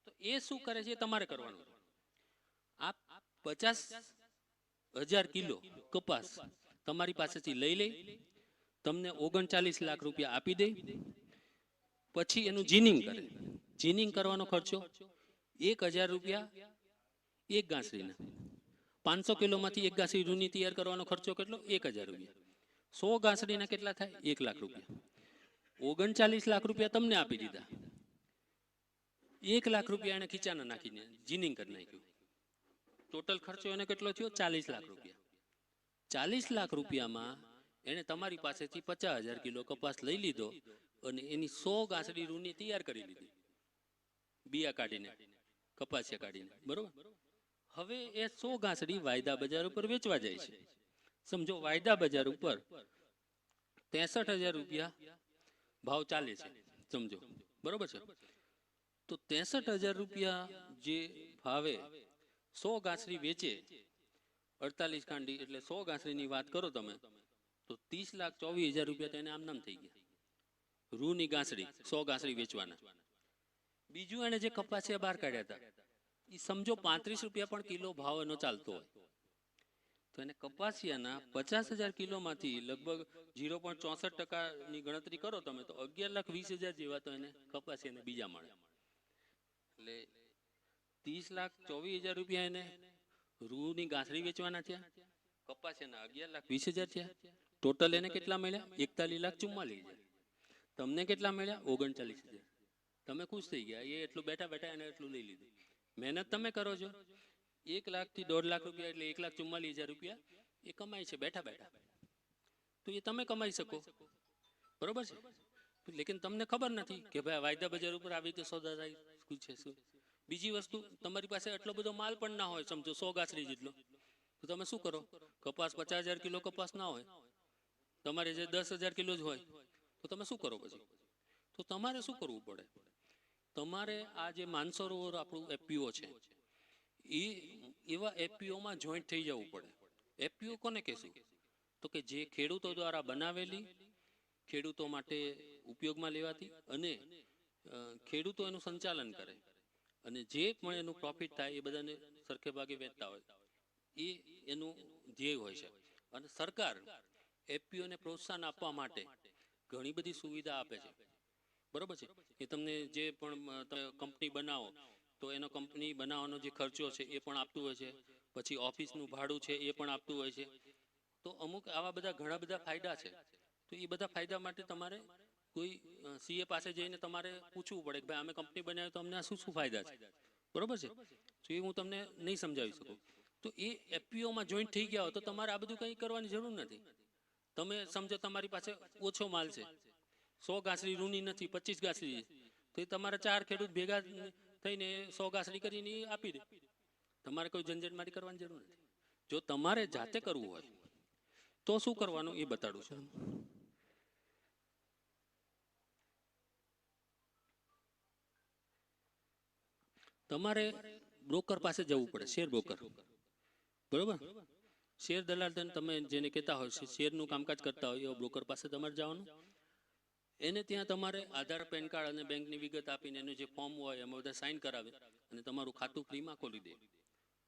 તો એ શું કરે છે તમારે કરવાનું. આ 50,000 કિલો કપાસ તમારી પાસેથી લઈ તમને 39 લાખ રૂપિયા આપી દે, પછી એનું જીનિંગ કરે. જીનિંગ કરવાનો ખર્ચો 1,000 રૂપિયા એક ગાંસડીના, 500 કિલોમાંથી એક ગાંસડી રૂની તૈયાર કરવાનો ખર્ચો કેટલો? 1,000 રૂપિયા. 100 ગાંસડીના કેટલા થાય? 1 લાખ રૂપિયા. 39 લાખ રૂપિયા તમને આપી દીધા, 1 લાખ રૂપિયા એને ખીચાના નાખીને જીનિંગ કરી નાખ્યું. ટોટલ ખર્ચો એને કેટલો થયો? 40 લાખ રૂપિયા. 40 લાખ રૂપિયામાં એને તમારી પાસેથી 50,000 કિલો કપાસ લઈ લીધો અને એની 100 ગાંસડી રૂની તૈયાર કરી લીધી, બિયા કાઢીને, કપાસિયા કાઢીને, બરોબર. હવે એ 100 ગાંસડી વાયદા બજાર ઉપર વેચવા જાય છે. સમજો વાયદા બજાર ઉપર 63,000 રૂપિયા ભાવ ચાલે છે, સમજો, બરોબર છે. તો 63,000 રૂપિયા જે ભાવે 100 ગાંસડી વેચે, 48 કાંડી એટલે 100 ગાંસડીની વાત કરો તમે, તો 30,24,000 રૂપિયા તેને આમ નામ થઈ ગયા, રૂની ગાંસડી 100 ગાંસડી વેચવાના. બીજું એને જે કપાસિયા બહાર કાઢ્યા હતા એ સમજો 35 રૂપિયા પણ કિલો ભાવ એનો ચાલતો હોય, તો એને કપાસિયાના 50,000 કિલોમાંથી લગભગ 0.64% ની ગણતરી કરો તમે, તો 11,20,000 જેવા તો એને કપાસિયાને બીજા મળે. એટલે 30,24,000 રૂપિયા એને રૂની ગાંસડી વેચવાના થયા, કપાસિયાના 11,20,000 થયા. ટોટલ એને કેટલા મળ્યા? 41,44,000. તમને કેટલા મળ્યા? 39,000. તમે ખુશ થઈ ગયા. એ એટલું બેઠા બેઠા એને એટલું લઈ લીધું. મહેનત તમે કરો છો. 1 લાખ થી 1.5 લાખ રૂપિયા એટલે 1,44,000 રૂપિયા એ કમાય છે બેઠા બેઠા. તો એ તમે કમાઈ શકો, બરોબર છે. લેકિન તમને ખબર નથી કે ભાઈ વાયદા બજાર ઉપર આવી રીતે સોદા થાય છે શું. બીજી વસ્તુ, તમારી પાસે એટલો બધો માલ પણ ના હોય, સમજો 100 ગાંસડી જેટલો, તો તમે શું કરો? કપાસ 50,000 કિલો કપાસ ના હોય, તમારે જે 10,000 કિલો જ હોય, તો તમે શું કરો પછી? તો તમારે શું કરવું પડે? તમારે આ જે માનસરોવર આપણું એફપીઓ છે એ એવા એફપીઓમાં જોઈન્ટ થઈ જવું પડે. એફપીઓ કોને કહેશું? તો કે જે ખેડૂતો દ્વારા બનાવેલી, ખેડૂતો માટે ઉપયોગમાં લેવાતી અને ખેડૂતો એનું સંચાલન કરે અને જે પણ એનું પ્રોફિટ થાય એ બધાને સરખે ભાગે વેચતા હોય, એ એનું ધ્યેય હોય છે. અને સરકાર એફપીઓને પ્રોત્સાહન આપવા માટે ઘણી બધી સુવિધા આપે છે, બરોબર છે. એ તમને જે પણ કંપની બનાવો તો એનો કંપની બનાવવાનો જે ખર્ચો છે એ પણ આપતું હોય છે. પછી ઓફિસનું ભાડું છે એ પણ આપતું હોય છે. તો અમુક આવા બધા ઘણા બધા ફાયદા છે. તો એ બધા ફાયદા માટે તમારે કોઈ સીએ પાસે જઈને તમારે પૂછવું પડે કે ભાઈ અમે કંપની બનાવી તો અમને આ શું શું ફાયદા છે, બરોબર છે. તો એ હું તમને નહીં સમજાવી શકું. તો એ એફપીઓમાં જોઈન્ટ થઈ ગયા હોય તો તમારે આ બધું કંઈ કરવાની જરૂર નથી. તમે સમજો તમારી પાસે ઓછો માલ છે, 100 ગાંસડી રૂની નથી, 25 ગાંસડી, તો એ તમારા 4 ખેડૂત ભેગા થઈને 100 ગાંસડી કરીને આપી દે. તમારે કોઈ ઝંઝટમારી કરવાની જરૂર નથી. જો તમારે જાતે કરવું હોય તો શું કરવાનું એ બતાડું છું. તમારે બ્રોકર પાસે જવું પડે, શેર બ્રોકર, બરોબર. શેર દલાલ તમે જેને કહેતા હોય છે, શેરનું કામકાજ કરતા હોય એવા બ્રોકર પાસે તમારે જવાનું. એને ત્યાં તમારે આધાર, પેન કાર્ડ અને બેંકની વિગત આપીને એનું જે ફોર્મ હોય એમાં બધા સાઇન કરાવે અને તમારું ખાતું ફ્રીમાં ખોલી દે.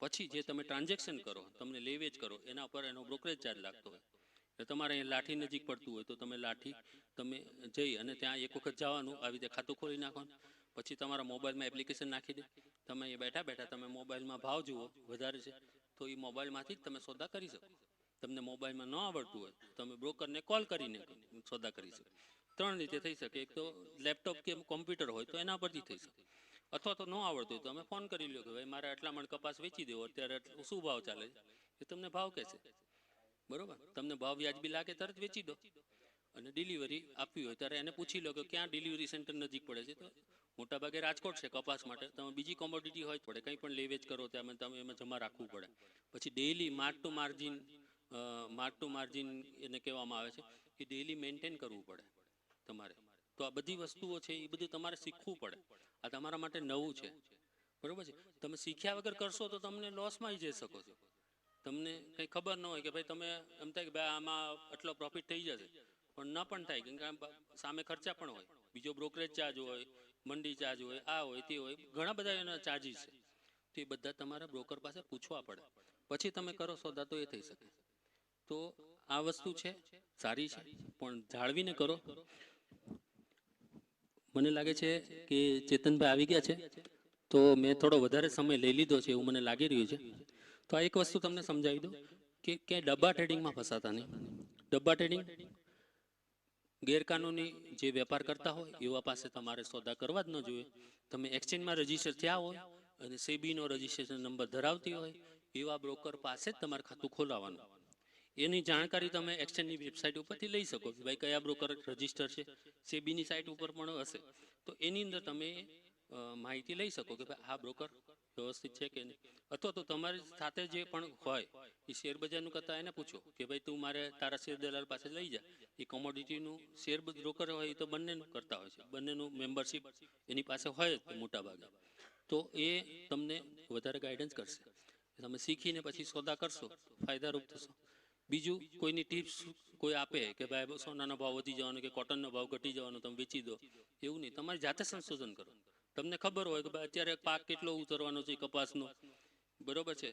પછી જે તમે ટ્રાન્ઝેક્શન કરો, તમને લે વેચ કરો, એના પર એનો બ્રોકરેજ ચાર્જ લાગતો હોય. એટલે તમારે અહીંયા લાઠી નજીક પડતું હોય તો તમે લાઠી તમે જઈ અને ત્યાં એક વખત જવાનું, આવી રીતે ખાતું ખોલી નાખવાનું. પછી તમારા મોબાઈલમાં એપ્લિકેશન નાખી દે, તમે એ બેઠા બેઠા તમે મોબાઈલમાં ભાવ જુઓ, વધારે છે તો એ મોબાઈલમાંથી જ તમે સોદા કરી શકો. તમને મોબાઈલમાં ન આવડતું હોય તમે બ્રોકરને કોલ કરીને સોદા કરી શકો. 3 રીતે થઈ શકે. એક તો લેપટોપ કે કોમ્પ્યુટર હોય તો એના પરથી થઈ શકે, અથવા તો ન આવડતું હોય તો તમે ફોન કરી લો કે ભાઈ મારે આટલા મણ કપાસ વેચી દેવો, અત્યારે શું ભાવ ચાલે છે, એ તમને ભાવ કહેશે, બરોબર. તમને ભાવ વ્યાજબી લાગે તરત વેચી દો. અને ડિલિવરી આપવી હોય ત્યારે એને પૂછી લો કે ક્યાં ડિલિવરી સેન્ટર નજીક પડે છે. તો મોટાભાગે રાજકોટ છે કપાસ માટે. તમે બીજી કોમોડિટી હોય પડે, કંઈ પણ લે વેચ કરો ત્યાં તમે એમાં જમા રાખવું પડે. પછી ડેઇલી માર્ક ટુ માર્જિન એને કહેવામાં આવે છે, એ ડેઇલી મેન્ટેન કરવું પડે તમારે. તો આ બધી વસ્તુઓ છે એ બધું તમારે શીખવું પડે. આ તમારા માટે નવું છે, બરોબર છે. તમે શીખ્યા વગર કરશો તો તમને લોસમાં જઈ શકો છો. તમને કંઈ ખબર ન હોય કે ભાઈ તમે એમ થાય કે ભાઈ આમાં આટલો પ્રોફિટ થઈ જશે, પણ ન પણ થાય, કેમ કે સામે ખર્ચા પણ હોય. બીજો બ્રોકરેજ ચાર્જ હોય, મંડી ચાર્જ હોય, આ હોય તે હોય, ઘણા બધા એના ચાર્જીસ છે. તો એ બધા તમારા બ્રોકર પાસે પૂછવા પડે. પછી તમે કરો સોદા તો એ થઈ શકે. તો આ વસ્તુ છે, સારી છે, પણ જાળવીને કરો. મને લાગે છે કે ચેતનભાઈ આવી ગયા છે, તો મેં થોડો વધારે સમય લઈ લીધો છે એવું મને લાગી રહ્યું છે. તો આ એક વસ્તુ તમને સમજાવી દઉં કે ક્યાંય ડબ્બા ટ્રેડિંગમાં ફસાતા નહીં. ડબ્બા ટ્રેડિંગ ગેરકાનૂની જે વેપાર કરતા હોય એવા પાસે તમારે સોદા કરવા જ ન જોઈએ. તમે એક્સચેન્જમાં રજીસ્ટર થયા હોય અને સેબીનો રજીસ્ટ્રેશન નંબર ધરાવતી હોય એવા બ્રોકર પાસે જ તમારે ખાતું ખોલાવવાનું. એની જાણકારી તમે એક્સચેન્જની વેબસાઇટ ઉપરથી લઈ શકો કે ભાઈ કયા બ્રોકર રજીસ્ટર છે. સેબીની સાઇટ ઉપર પણ હશે તો એની અંદર તમે માહિતી લઈ શકો કે ભાઈ આ બ્રોકર વ્યવસ્થિત છે કે નહીં. અથવા તો તમારી સાથે જે પણ હોય એ શેર બજારનું કરતા એને પૂછો કે ભાઈ તું મારે તારા શેર દલાલ પાસે લઈ જા. એ કોમોડિટીનું શેર બ્રોકર હોય એ તો બંનેનું કરતા હોય છે, બંનેનું મેમ્બરશિપ એની પાસે હોય જ મોટા ભાગે. તો એ તમને વધારે ગાઈડન્સ કરશે. તમે શીખીને પછી સોદા કરશો ફાયદારૂપ થશો. બીજું કોઈની ટિપ્સ કોઈ આપે કે ભાઈ સોનાનો ભાવ વધી જવાનો કે કોટનનો ભાવ ઘટી જવાનો તમે વેચી દો, એવું નહીં. તમારે જાતે સંશોધન કરો. તમને ખબર હોય કે ભાઈ અત્યારે પાક કેટલો ઉતરવાનો છે કપાસનો, બરોબર છે,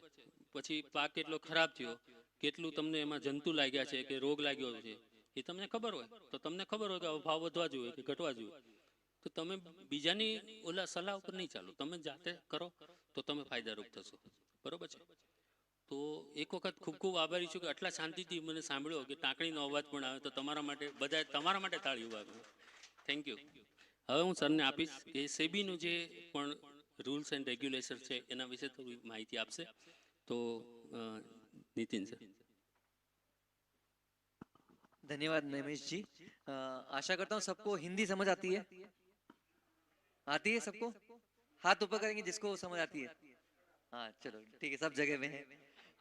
પછી પાક કેટલો ખરાબ થયો, કેટલું તમને એમાં જંતુ લાગ્યા છે કે રોગ લાગ્યો છે એ તમને ખબર હોય તો તમને ખબર હોય કે ભાવ વધવા જોઈએ કે ઘટવા જોઈએ. તો તમે બીજાની ઓલા સલાહ ઉપર નહીં ચાલો, તમે જાતે કરો તો તમે ફાયદારૂપ થશો. બરોબર છે. તો એક વખત ખૂબ ખૂબ આભારી છું કે આટલા શાંતિથી મને સાંભળ્યો કે ટાંકણીનો અવાજ પણ આવે તો તમારા માટે બધા તમારા માટે તાળીઓ વાગો. Thank you. હવે હું સરને આપીશ કે સેબીનું જે પણ રૂલ્સ એન્ડ રેગ્યુલેશન છે એના વિશે થોડી માહિતી આપશે. તો नितिन सर. धन्यवाद नैमिष जी. आशा करता हूँ सबको हिंदी समझ आती है. आती है सबको? हाथ ऊपर करेंगे जिसको समझ आती है. हाँ चलो ठीक है, सब जगह में है.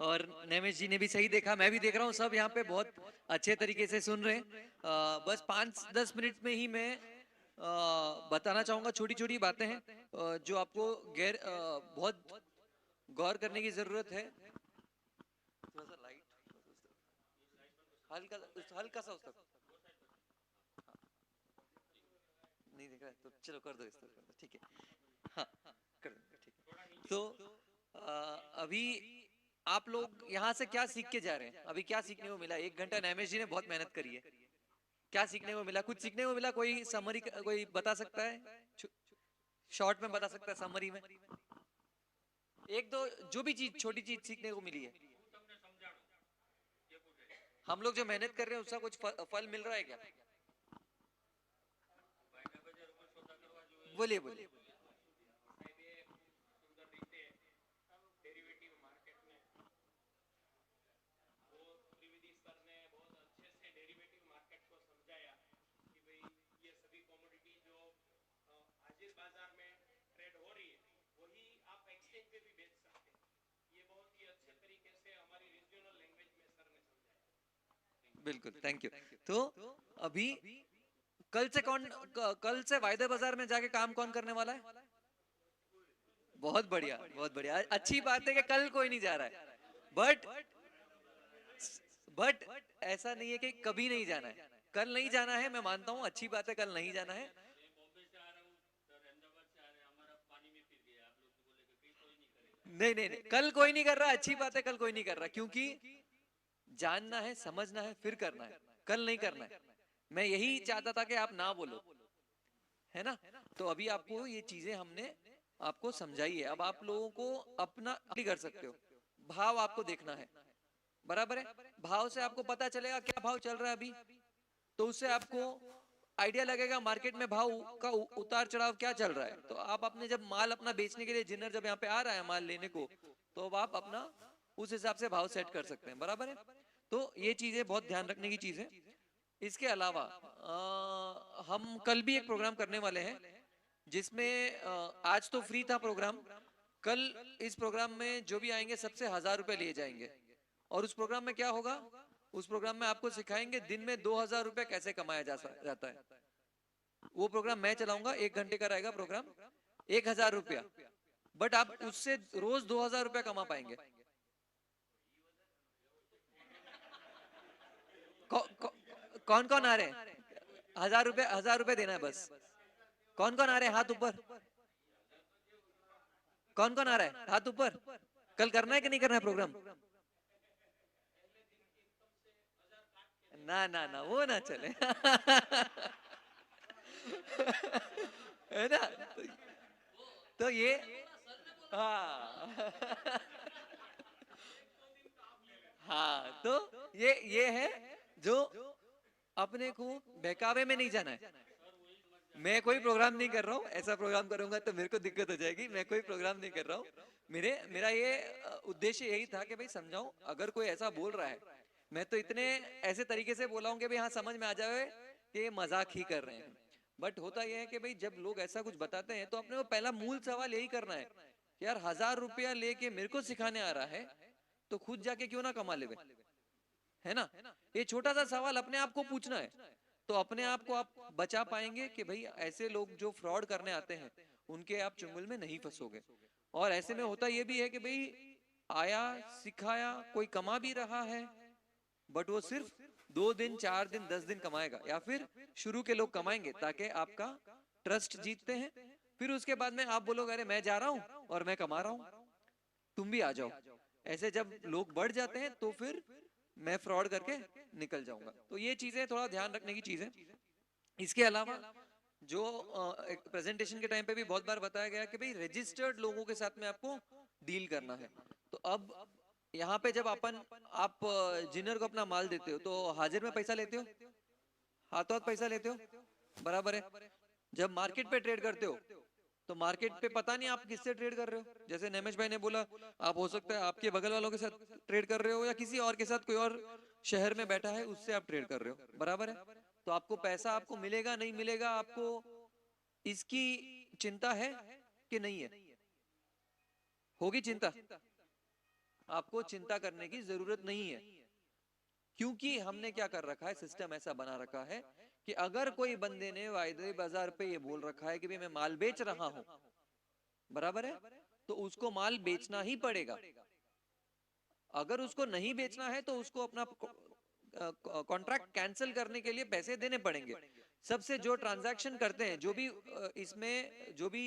और नैमिष जी ने भी सही देखा, मैं भी देख रहा हूँ, सब यहाँ पे बहुत अच्छे तरीके से सुन रहे हैं. बस 5-10 मिनट में ही मैं बताना चाहूंगा छोटी छोटी बातें हैं जो आपको बहुत गौर करने की जरूरत है. थोड़ा सा लाइट हल्का हल्का सा उस तक नहीं दिख रहा है तो चलो कर दो, इस तरह कर दो, ठीक है. हाँ कर दो, ठीक है. तो अभी आप लोग यहाँ से क्या सीख के जा रहे हैं? अभी क्या सीखने को मिला? 1 घंटा नैमिष जी ने बहुत मेहनत करी है. क्या सीखने को मिला? कुछ सीखने को मिला? कोई समरी कोई बता सकता है? शॉर्ट में बता सकता है, समरी में एक दो जो भी चीज छोटी चीज सीखने को मिली है. हम लोग जो मेहनत कर रहे हैं उसका कुछ फल मिल रहा है क्या? बोलिए बोलिए. बिल्कुल, थैंक यू. तो अभी कल से वायदे बाजार में जाके काम कौन करने वाला है? बहुत बढ़िया, बहुत बढ़िया. अच्छी बात है कि कल कोई नहीं जा रहा है. बट ऐसा नहीं है कि कभी नहीं जाना है. कल नहीं जाना है, मैं मानता हूँ, अच्छी बात है कल नहीं जाना है. नहीं नहीं नहीं, कल कोई नहीं कर रहा. अच्छी बात है कल कोई नहीं कर रहा, क्योंकि जानना है, समझना है, फिर करना है. कल नहीं करना है. मैं यही चाहता था कि आप ना बोलो, है ना. तो अभी आपको ये चीजें हमने आपको समझाई है. अब आप लोगों को अपना कर सकते हो. भाव आपको देखना है, बराबर है. भाव से आपको पता चलेगा क्या भाव चल रहा है अभी, तो उससे आपको आइडिया लगेगा मार्केट में भाव का उतार चढ़ाव क्या चल रहा है. तो आप अपने जब माल अपना बेचने के लिए जिन्नर जब यहाँ पे आ रहा है माल लेने को, तो अब आप अपना उस हिसाब से भाव सेट कर सकते हैं, बराबर है. तो ये चीजें बहुत ध्यान रखने की चीज है. इसके अलावा हम कल भी एक प्रोग्राम करने वाले हैं जिसमें आज तो फ्री था प्रोग्राम. कल इस प्रोग्राम में जो भी आएंगे सबसे 1000 रुपए लिए जाएंगे. और उस प्रोग्राम में क्या होगा? उस प्रोग्राम में आपको सिखाएंगे दिन में 2000 रुपए कैसे कमाया जाता है. वो प्रोग्राम मैं चलाऊंगा, 1 घंटे का रहेगा प्रोग्राम. 1000 रुपया, बट आप उससे रोज 2000 रुपया कमा पाएंगे. कौन कौन आ रहे हैं? 1000 रुपए देना है बस. कौन कौन आ रहे हैं? हाथ ऊपर. कौन कौन आ रहा है? हाथ ऊपर. कल करना है कि नहीं करना है प्रोग्राम? ना ना ना, वो ना चले. है ना. तो ये हाँ. हाँ, तो ये है जो अपने को बहकावे में नहीं जाना है। मैं कोई प्रोग्राम नहीं कर रहा हूँ, ऐसा प्रोग्राम करूंगा तो मेरे को दिक्कत हो जाएगी। मैं कोई प्रोग्राम नहीं कर रहा हूँ। मेरा ये उद्देश्य यही था कि भाई समझाऊं, अगर कोई ऐसा बोल रहा है, मैं तो इतने ऐसे तरीके से बोला हूं कि भाई हाँ समझ में आ जाए कि ये मजाक ही कर रहे हैं। बट होता यह है कि भाई जब लोग ऐसा कुछ बताते हैं तो अपने को पहला मूल सवाल यही करना है कि यार 1000 रुपया लेके मेरे को सिखाने आ रहा है तो खुद जाके क्यों ना कमा ले, है ना। ये छोटा सा सवाल अपने आप को पूछना है, तो अपने आप को आप बचा पाएंगे कि भाई ऐसे लोग जो फ्रॉड करने आते हैं उनके आप चुंगल में नहीं फंसोगे। और ऐसे में होता यह भी है कि भाई आया, सिखाया, कोई कमा भी रहा है, बट वो सिर्फ 2 दिन 4 दिन 10 दिन कमाएगा, या फिर शुरू के लोग कमाएंगे ताकि आपका ट्रस्ट जीतते हैं। फिर उसके बाद में आप बोलोगे अरे मैं जा रहा हूं और मैं कमा रहा हूं, तुम भी आ जाओ। ऐसे जब लोग बढ़ जाते हैं तो फिर मैं फ्रॉड करके निकल जाऊंगा। तो ये चीजें थोड़ा ध्यान रखने की चीज है। इसके अलावा जो एक प्रेजेंटेशन के टाइम पे भी बहुत बार बताया गया कि भाई रजिस्टर्ड लोगों के साथ में आपको डील करना है। तो अब यहाँ पे जब आप जिनर को अपना माल देते हो तो हाजिर में पैसा लेते हो, हाथों हाथ पैसा लेते हो, बराबर है। जब मार्केट पे ट्रेड करते हो तो मार्केट पे पता नहीं आप किससे ट्रेड कर रहे हो। जैसे नेमेश भाई ने बोला, आप हो सकता है आपके बगल वालों के साथ ट्रेड कर रहे हो या किसी और के साथ, कोई और शहर में बैठा है उससे आप ट्रेड कर रहे हो, बराबर है। तो आपको पैसा आपको मिलेगा नहीं मिलेगा, आपको इसकी चिंता है कि नहीं है? होगी चिंता? आपको चिंता करने की जरूरत नहीं है, क्योंकि हमने क्या कर रखा है, सिस्टम ऐसा बना रखा है कि अगर कोई बंदे ने वायदे बाजार पे ये बोल रखा है कि भाई मैं माल बेच रहा हूं, बराबर है, तो उसको माल बेचना ही पड़ेगा। अगर उसको नहीं बेचना है तो उसको अपना कॉन्ट्रैक्ट कैंसिल करने के लिए पैसे देने पड़ेंगे। सबसे जो ट्रांजैक्शन करते हैं, जो भी इसमें जो भी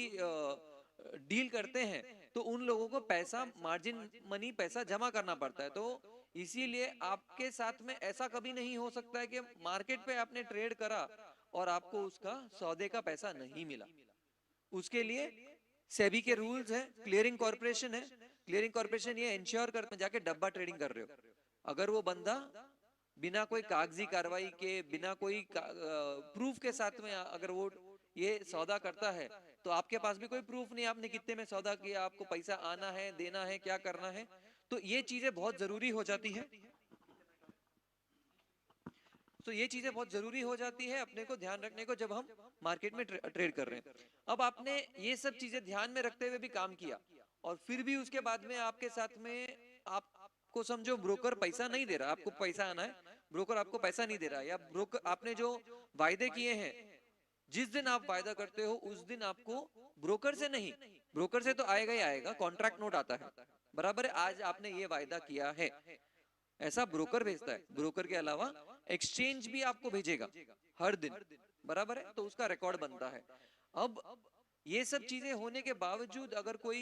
डील करते हैं, तो उन लोगों को पैसा, मार्जिन मनी पैसा जमा करना पड़ता है। तो इसीलिए आपके साथ में ऐसा कभी नहीं हो सकता है कि मार्केट पे आपने ट्रेड करा और आपको उसका सौदे का पैसा नहीं मिला। उसके लिए सेबी के रूल्स हैं, क्लियरिंग कॉर्पोरेशन है। क्लियरिंग कॉर्पोरेशन ये इंश्योर करते जाके डब्बा ट्रेडिंग कर रहे हो, अगर वो बंदा बिना कोई कागजी कार्रवाई के, बिना कोई प्रूफ के साथ में अगर वो ये सौदा करता है, तो आपके पास भी कोई प्रूफ नहीं आपने कितने में सौदा किया, आपको पैसा आना है, देना है, क्या करना है। तो ये चीजें बहुत जरूरी हो जाती है। तो ये चीजें बहुत जरूरी हो जाती है अपने को ध्यान रखने को जब हम मार्केट में ट्रेड कर रहे हैं। अब आपने ये सब चीजें ध्यान में रखते हुए भी काम किया, और फिर भी उसके बाद में आपके साथ में आपको समझो ब्रोकर पैसा नहीं दे रहा, आपको पैसा आना है, ब्रोकर आपको पैसा नहीं दे रहा, या ब्रोकर आपने जो वायदे किए हैं, जिस दिन आप वायदा करते हो उस दिन आपको ब्रोकर से नहीं, ब्रोकर से तो आएगा ही आएगा, कॉन्ट्रैक्ट नोट आता है, बराबर है। आज आपने ये वायदा किया है, ऐसा ब्रोकर भेजता है। ब्रोकर के अलावा एक्सचेंज भी आपको भेजेगा हर दिन, बराबर है, तो उसका रिकॉर्ड बनता है। अब ये सब चीजें होने के बावजूद अगर कोई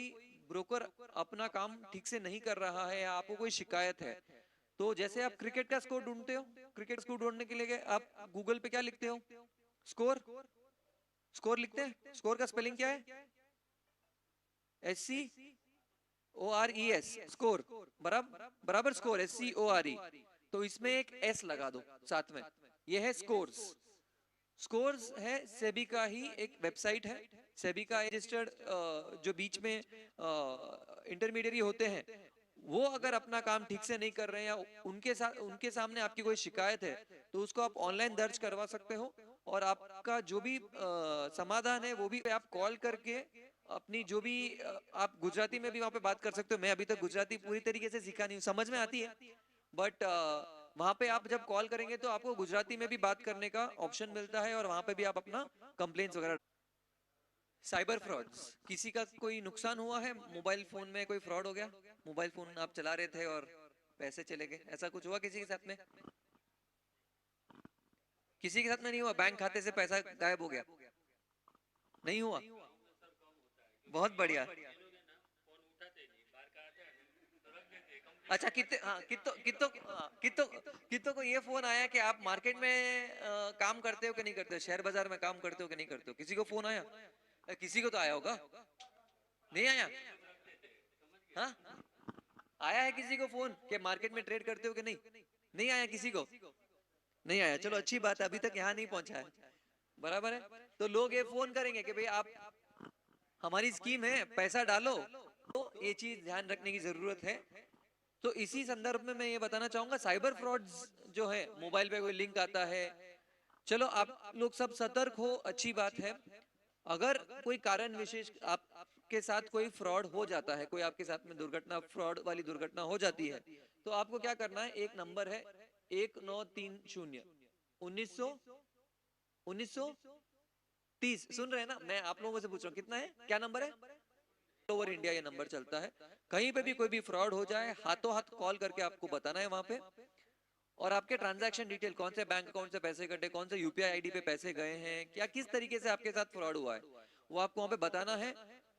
ब्रोकर अपना काम ठीक से नहीं कर रहा है या आपको कोई शिकायत है, तो जैसे आप क्रिकेट का स्कोर ढूंढते हो, क्रिकेट स्कोर ढूंढने के लिए आप गूगल पे क्या लिखते हो? स्कोर। स्कोर लिखते हैं, स्कोर का स्पेलिंग क्या है? SCORES, स्कोर, बराबर, बराबर, स्कोर SCORE। तो इसमें एक S लगा दो साथ में, ये है स्कोर्स। स्कोर्स है सेबी का ही एक वेबसाइट है, सेबी का रजिस्टर्ड, जो बीच में इंटरमीडियरी होते हैं, वो अगर अपना काम ठीक से नहीं कर रहे हैं या उनके सामने आपकी कोई शिकायत है, तो उसको आप ऑनलाइन दर्ज करवा सकते हो। और आपका जो भी समाधान है वो भी आप कॉल करके अपनी जो भी आप गुजराती में भी वहां पे बात कर सकते हो। मैं अभी तक गुजराती पूरी तरीके से सीखा नहीं हूँ, समझ में आती है, बट वहां पे आप जब कॉल करेंगे तो आपको गुजराती में भी बात करने का ऑप्शन मिलता है, और वहां पे भी आप अपना कंप्लेंट्स वगैरह। साइबर फ्रॉड्स, किसी का कोई नुकसान हुआ है, मोबाइल फोन में कोई फ्रॉड हो गया, मोबाइल फोन आप चला रहे थे और पैसे चले गए, ऐसा कुछ हुआ किसी के साथ में? किसी के साथ में नहीं हुआ, बैंक खाते से पैसा गायब हो गया? नहीं हुआ, बहुत बढ़िया। अच्छा, कितने, हाँ, कितो कितो हाँ, कितो कितो को ये फोन आया कि आप मार्केट में काम करते हो कि नहीं करते हो, शेयर बाजार में काम करते हो कि नहीं करते हो? किसी को फोन आया? किसी को तो आया होगा, नहीं आया? हाँ, आया है किसी को फोन कि मार्केट में ट्रेड करते हो कि नहीं? नहीं आया किसी को? नहीं आया, चलो अच्छी बात है, अभी तक यहाँ नहीं पहुंचा है, बराबर है। तो लोग ये फोन करेंगे कि भाई आप हमारी स्कीम है, पैसा डालो, तो ये चीज ध्यान रखने की जरूरत है। तो इसी संदर्भ में मैं ये बताना चाहूंगा, साइबर फ्रॉड्स जो है, मोबाइल पे कोई लिंक आता है, चलो आप लोग सब सतर्क हो, अच्छी बात है। अगर कोई कारण विशेष आपके साथ कोई फ्रॉड हो जाता है, कोई आपके साथ में दुर्घटना, फ्रॉड वाली दुर्घटना हो जाती है, तो आपको क्या करना है, एक नंबर है 1930 1930, सुन रहे हैं ना, मैं आप लोगों से पूछ रहा हूँ कितना है, क्या नंबर है, ओवर इंडिया ये नंबर चलता है। कहीं पे भी कोई भी फ्रॉड हो जाए, हाथों हाथ कॉल करके आपको बताना है वहां पे, और आपके ट्रांजैक्शन डिटेल, कौन से बैंक अकाउंट से पैसे कटे, कौन से यूपीआई आईडी पे पैसे गए हैं, क्या किस तरीके से आपके साथ फ्रॉड हुआ है, वो आपको वहां पे बताना है।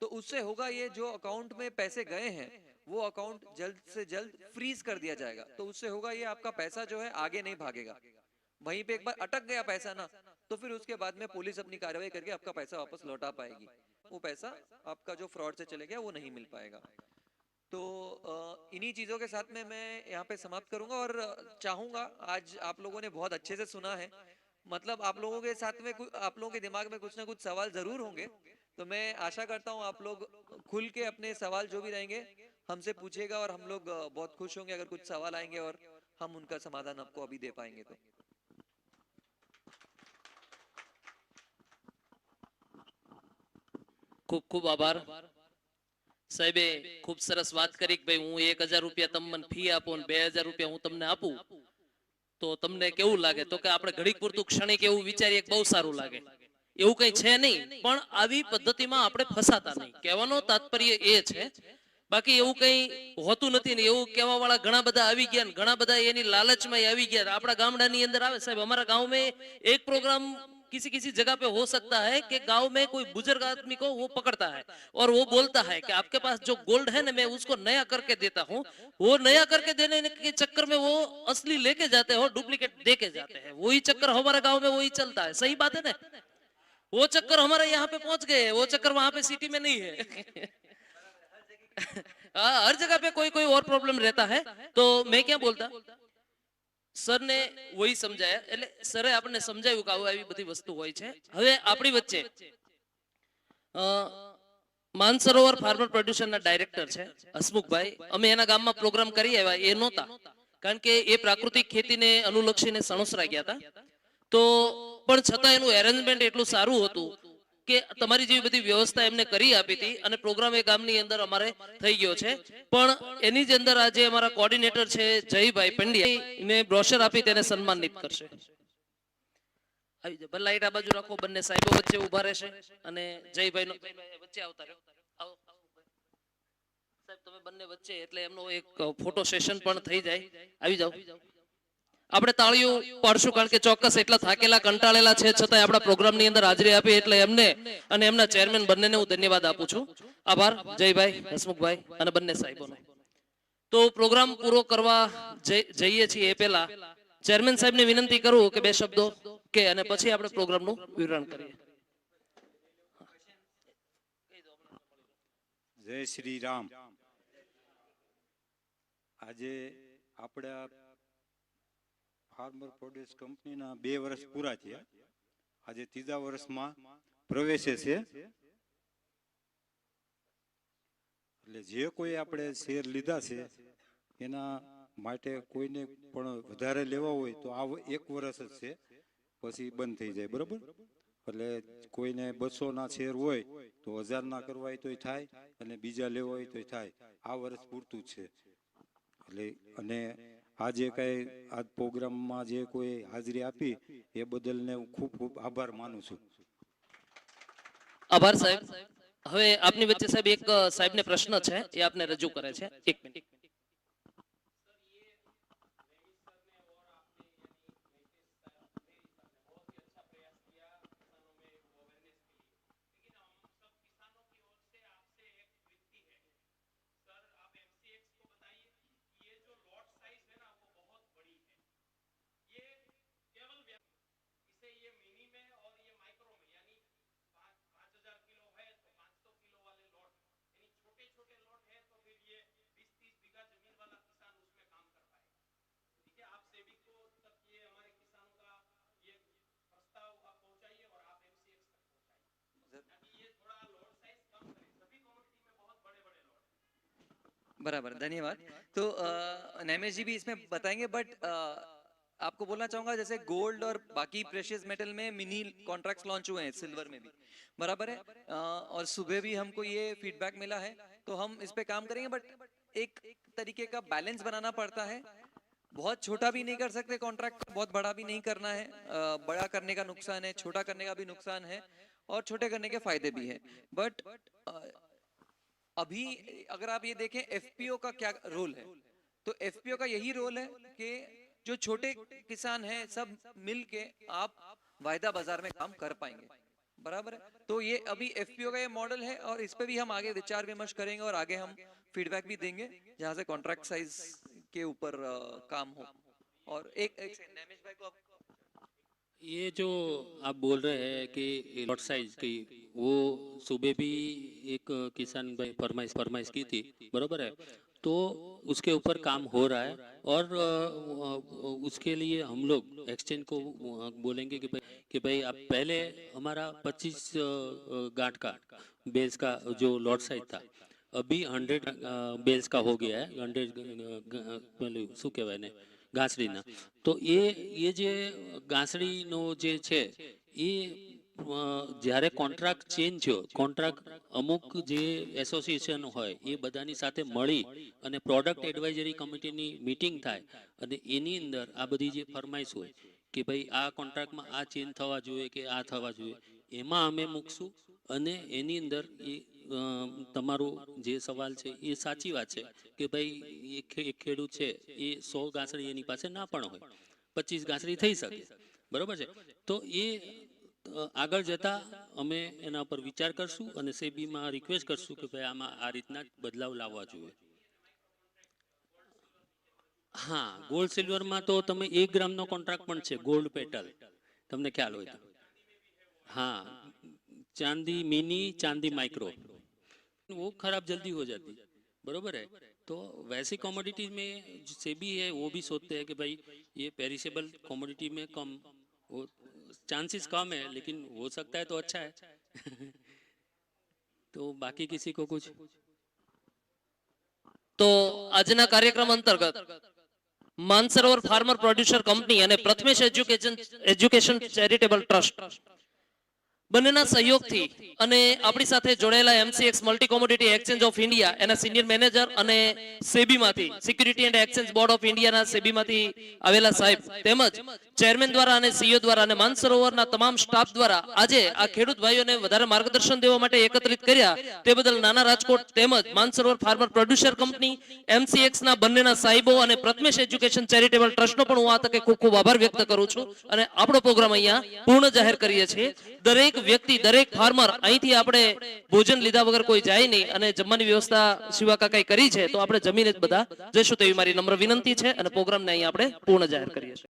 तो उससे होगा, ये जो अकाउंट में पैसे गए हैं, वो अकाउंट जल्द से जल्द फ्रीज कर दिया जाएगा। तो उससे होगा, ये आपका पैसा जो है आगे नहीं भागेगा, वहीं पे एक बार अटक गया पैसा ना, तो फिर उसके बाद में पुलिस अपनी कार्रवाई करके आपका पैसा वापस लौटा पाएगी। वो पैसा आपका जो फ्रॉड से चले गया वो नहीं मिल पाएगा। तो इन्हीं चीजों के साथ में मैं यहाँ पे समाप्त करूंगा, और चाहूंगा, आज आप लोगों ने बहुत अच्छे से सुना है, मतलब आप लोगों के साथ में आप लोगों के दिमाग में कुछ ना कुछ सवाल जरूर होंगे। तो मैं आशा करता हूँ आप लोग खुल के अपने सवाल जो भी रहेंगे हमसे पूछेगा, और हम लोग बहुत खुश होंगे अगर कुछ सवाल आएंगे और हम उनका समाधान आपको अभी दे पाएंगे तो। ખૂબ ખૂબ આભાર સાહેબે ખૂબ સરસ વાત કરી કે ભાઈ હું 1000 રૂપિયા તમ મને ફી આપો ને 2000 રૂપિયા હું તમને આપું તો તમને કેવું લાગે તો કે આપણે ઘડીક પૂરતું ક્ષણિક એવું વિચારીએ કે બહુ સારું લાગે એવું કઈ છે નહીં પણ આવી પદ્ધતિમાં આપણે ફસાતા નહીં કહેવાનો તાત્પર્ય એ છે બાકી એવું કઈ હોતું નથી ને એવું કહેવા વાળા ઘણા બધા આવી ગયા ને ઘણા બધા એની લાલચમાં આવી ગયા આપણા ગામડાની અંદર આવે સાહેબ हमारा गांव में एक प्रोग्राम किसी किसी जगह पे हो सकता है कि गांव में कोई बुजुर्ग आदमी को वो पकड़ता है और वो बोलता है कि आपके पास जो गोल्ड है ना मैं उसको नया करके देता हूँ वो नया करके देने के चक्कर में वो असली लेके जाते हो डुप्लीकेट दे के जाते हैं वही चक्कर हमारे गांव में वही चलता है सही बात है ना वो चक्कर हमारे यहाँ पे पहुंच गए वो चक्कर वहां पे सिटी में नहीं है हाँ हर जगह पे कोई कोई और प्रॉब्लम रहता है तो मैं क्या बोलता सर ने वही समझाया એટલે સરે આપણને સમજાવ્યું કે આવું આવી બધી વસ્તુ હોય છે હવે આપણી વચ્ચે માનસરોવર ફાર્મર પ્રોડ્યુસરના ડાયરેક્ટર છે હસમુખભાઈ અમે એના ગામમાં પ્રોગ્રામ કરી આવ્યા એ નહોતા કારણ કે એ પ્રાકૃતિક ખેતીને અનુલક્ષીને સણોસરા ગયા હતા તો પણ છતાં એનું એરેન્જમેન્ટ એટલું સારું હતું કે તમારી જેવી બધી વ્યવસ્થા એમને કરી આપી હતી અને પ્રોગ્રામ એ ગામની અંદર અમારે થઈ ગયો છે પણ એની જ અંદર આજે અમારા કોઓર્ડિનેટર છે જયભાઈ પંડ્યા ને બ્રોશર આપી તેને સન્માનિત કરશે આવી જાઓ લાઈટ આ બાજુ રાખો બંને સાહેબો વચ્ચે ઊભા રહેશે અને જયભાઈ નો વચ્ચે આવતા રહો આવો સાહેબ તમે બંને વચ્ચે એટલે એમનો એક ફોટો સેશન પણ થઈ જાય આવી જાઓ આપણે તાળીઓ પાડશું કારણ કે ચોક્કસ એટલા થાકેલા કંટાળેલા છે છતાં આપણા પ્રોગ્રામની અંદર હાજરી આપી એટલે એમને અને એમના ચેરમેન બંનેને હું ધન્યવાદ આપું છું આભાર જયભાઈ હસમુખભાઈ અને બંને સાહેબોનો તો પ્રોગ્રામ પૂરો કરવા જઈએ છીએ એ પહેલા ચેરમેન સાહેબને વિનંતી કરું કે બે શબ્દો કે અને પછી આપણે પ્રોગ્રામનું વિવરણ કરીએ જય શ્રી રામ આજે આપણા ફાર્મર પ્રોડ્યુસ કંપનીના 2 વર્ષ પૂરા થયા આજે ત્રીજા વર્ષમાં પ્રવેશે છે એટલે જે કોઈ આપણે શેર લીધા છે એના માટે કોઈને પણ વધારે લેવા હોય તો આ 1 વર્ષ જ છે પછી બંધ થઈ જાય બરોબર એટલે કોઈને 200ના શેર હોય તો 1000ના કરવા હોય તોય થાય અને બીજા લેવા હોય તોય થાય આ વર્ષ પૂરતું જ છે એટલે અને આજે કઈ આ પ્રોગ્રામમાં જે કોઈ હાજરી આપી એ બદલને હું ખૂબ ખૂબ આભાર માનું છું આભાર સાહેબ હવે આપની વચ્ચે સાહેબ એક સાહેબને પ્રશ્ન છે એ આપને રજૂ કરે છે 1 મિનિટ बराबर, धन्यवाद। तो नैमेश जी भी इसमें बताएंगे, बट आपको बोलना चाहूंगा जैसे गोल्ड और बाकी प्रेशियस मेटल में मिनी कॉन्ट्रैक्ट्स लॉन्च हुए हैं, सिल्वर में भी, बराबर है। और सुबह भी हमको ये फीडबैक मिला है, तो हम इस पे काम करेंगे, बट एक तरीके का बैलेंस बनाना पड़ता है। बहुत छोटा भी नहीं कर सकते कॉन्ट्रैक्ट, बहुत बड़ा भी नहीं करना है। बड़ा करने का नुकसान है, छोटा करने का भी नुकसान है, और छोटे करने के फायदे भी है। बट अभी अगर आप ये देखें एफपीओ का क्या रोल है, तो एफपीओ का यही रोल है कि जो छोटे किसान हैं सब मिल के आप वायदा बाजार में काम कर पाएंगे, बराबर है। तो ये अभी एफपीओ का ये मॉडल है, और इस पे भी हम आगे विचार विमर्श करेंगे, और आगे हम फीडबैक भी देंगे जहां से कॉन्ट्रैक्ट साइज के ऊपर काम हो। और एक नैमेश भाई को ये जो आप बोल रहे हैं कि लॉट साइज की, वो सुबह भी एक किसान भाई फरमाइश की थी, बरोबर है। तो उसके ऊपर काम हो रहा है, और उसके लिए हम लोग एक्सचेंज को बोलेंगे कि भाई आप पहले हमारा 25 गांठ का बेल्स का जो लॉट साइज था, अभी 100 बेल्स का हो गया है, 100 શું કહેવાય ને ઘાસડીના। તો એ જે ઘાસડીનો જે છે એ જ્યારે કોન્ટ્રાક્ટ ચેન્જ થયો, કોન્ટ્રાક્ટ અમુક જે એસોસિએશન હોય એ બધાની સાથે મળી અને પ્રોડક્ટ એડવાઇઝરી કમિટીની મીટિંગ થાય, અને એની અંદર આ બધી જે ફરમાઈશ હોય કે ભાઈ આ કોન્ટ્રાક્ટમાં આ ચેન્જ થવા જોઈએ કે આ થવા જોઈએ, એમાં અમે મૂકશું। અને એની અંદર એ તમારો જે સવાલ છે એ સાચી વાત છે કે ભાઈ એક ખેડૂત છે એ 100 ગાંસડી એની પાસે ના પણ હોય, 25 ગાંસડી થઈ શકે, બરોબર છે। તો એ આગળ જતા અમે એના પર વિચાર કરશું અને સેબીમાં રિક્વેસ્ટ કરશું કે ભાઈ આમાં આ રીતના બદલાવ લાવવા જોઈએ। હા, ગોલ્ડ સિલ્વરમાં તો તમે 1 ગ્રામનો કોન્ટ્રાક્ટ પણ છે, ગોલ્ડ પેટલ, તમને ખ્યાલ હોય તો। हाँ, चांदी मिनी, चांदी माइक्रो, वो खराब जल्दी हो जाती है, बरोबर है। तो वैसी कमोडिटी में सेबी है वो भी सोचते हैं कि भाई ये पेरिसेबल कमोडिटी में कम, वो चांसेस कम है, लेकिन हो सकता है तो अच्छा है। तो बाकी किसी को कुछ? તો આજના કાર્યક્રમ અંતર્ગત માનસરોવર ફાર્મર પ્રોડ્યુસર કંપની અને પ્રથમેશ એજ્યુકેશન ચેરિટેબલ ટ્રસ્ટ બંનેના સહયોગથી અને આપણી સાથે જોડાયેલા MCX multi commodity exchange of India એના સિનિયર મેનેજર અને સેબીમાંથી security and exchange board of ઇન્ડિયાના સેબીમાંથી આવેલા સાહેબ તેમજ ચેરમેન દ્વારા અને સીઈઓ દ્વારા અને માનસરોવરના તમામ સ્ટાફ દ્વારા આજે આ ખેડૂત ભાઈઓને વધારે માર્ગદર્શન દેવા માટે એકત્રિત કર્યા, તે બદલ નાના રાજકોટ તેમજ માનસરોવર ફાર્મર પ્રોડ્યુસર કંપની એમસીએક્સના બંનેના સાહેબો અને પ્રથમેશ એજ્યુકેશન ચેરિટેબલ ટ્રસ્ટનો પણ હું આ તકે ખૂબ ખૂબ આભાર વ્યક્ત કરું છું અને આપણો પ્રોગ્રામ અહીંયા પૂર્ણ જાહેર કરીએ છીએ। દરેક વ્યક્તિ, દરેક ફાર્મર અહીંથી આપણે ભોજન લીધા વગર કોઈ જાય નહીં, અને જમવાની વ્યવસ્થા શિવા કાકાએ કરી છે, તો આપણે જમીને જ બધા જઈશું તેવી મારી નમ્ર વિનંતી છે, અને પ્રોગ્રામને અહીં આપણે પૂર્ણ જાહેર કરીએ છીએ।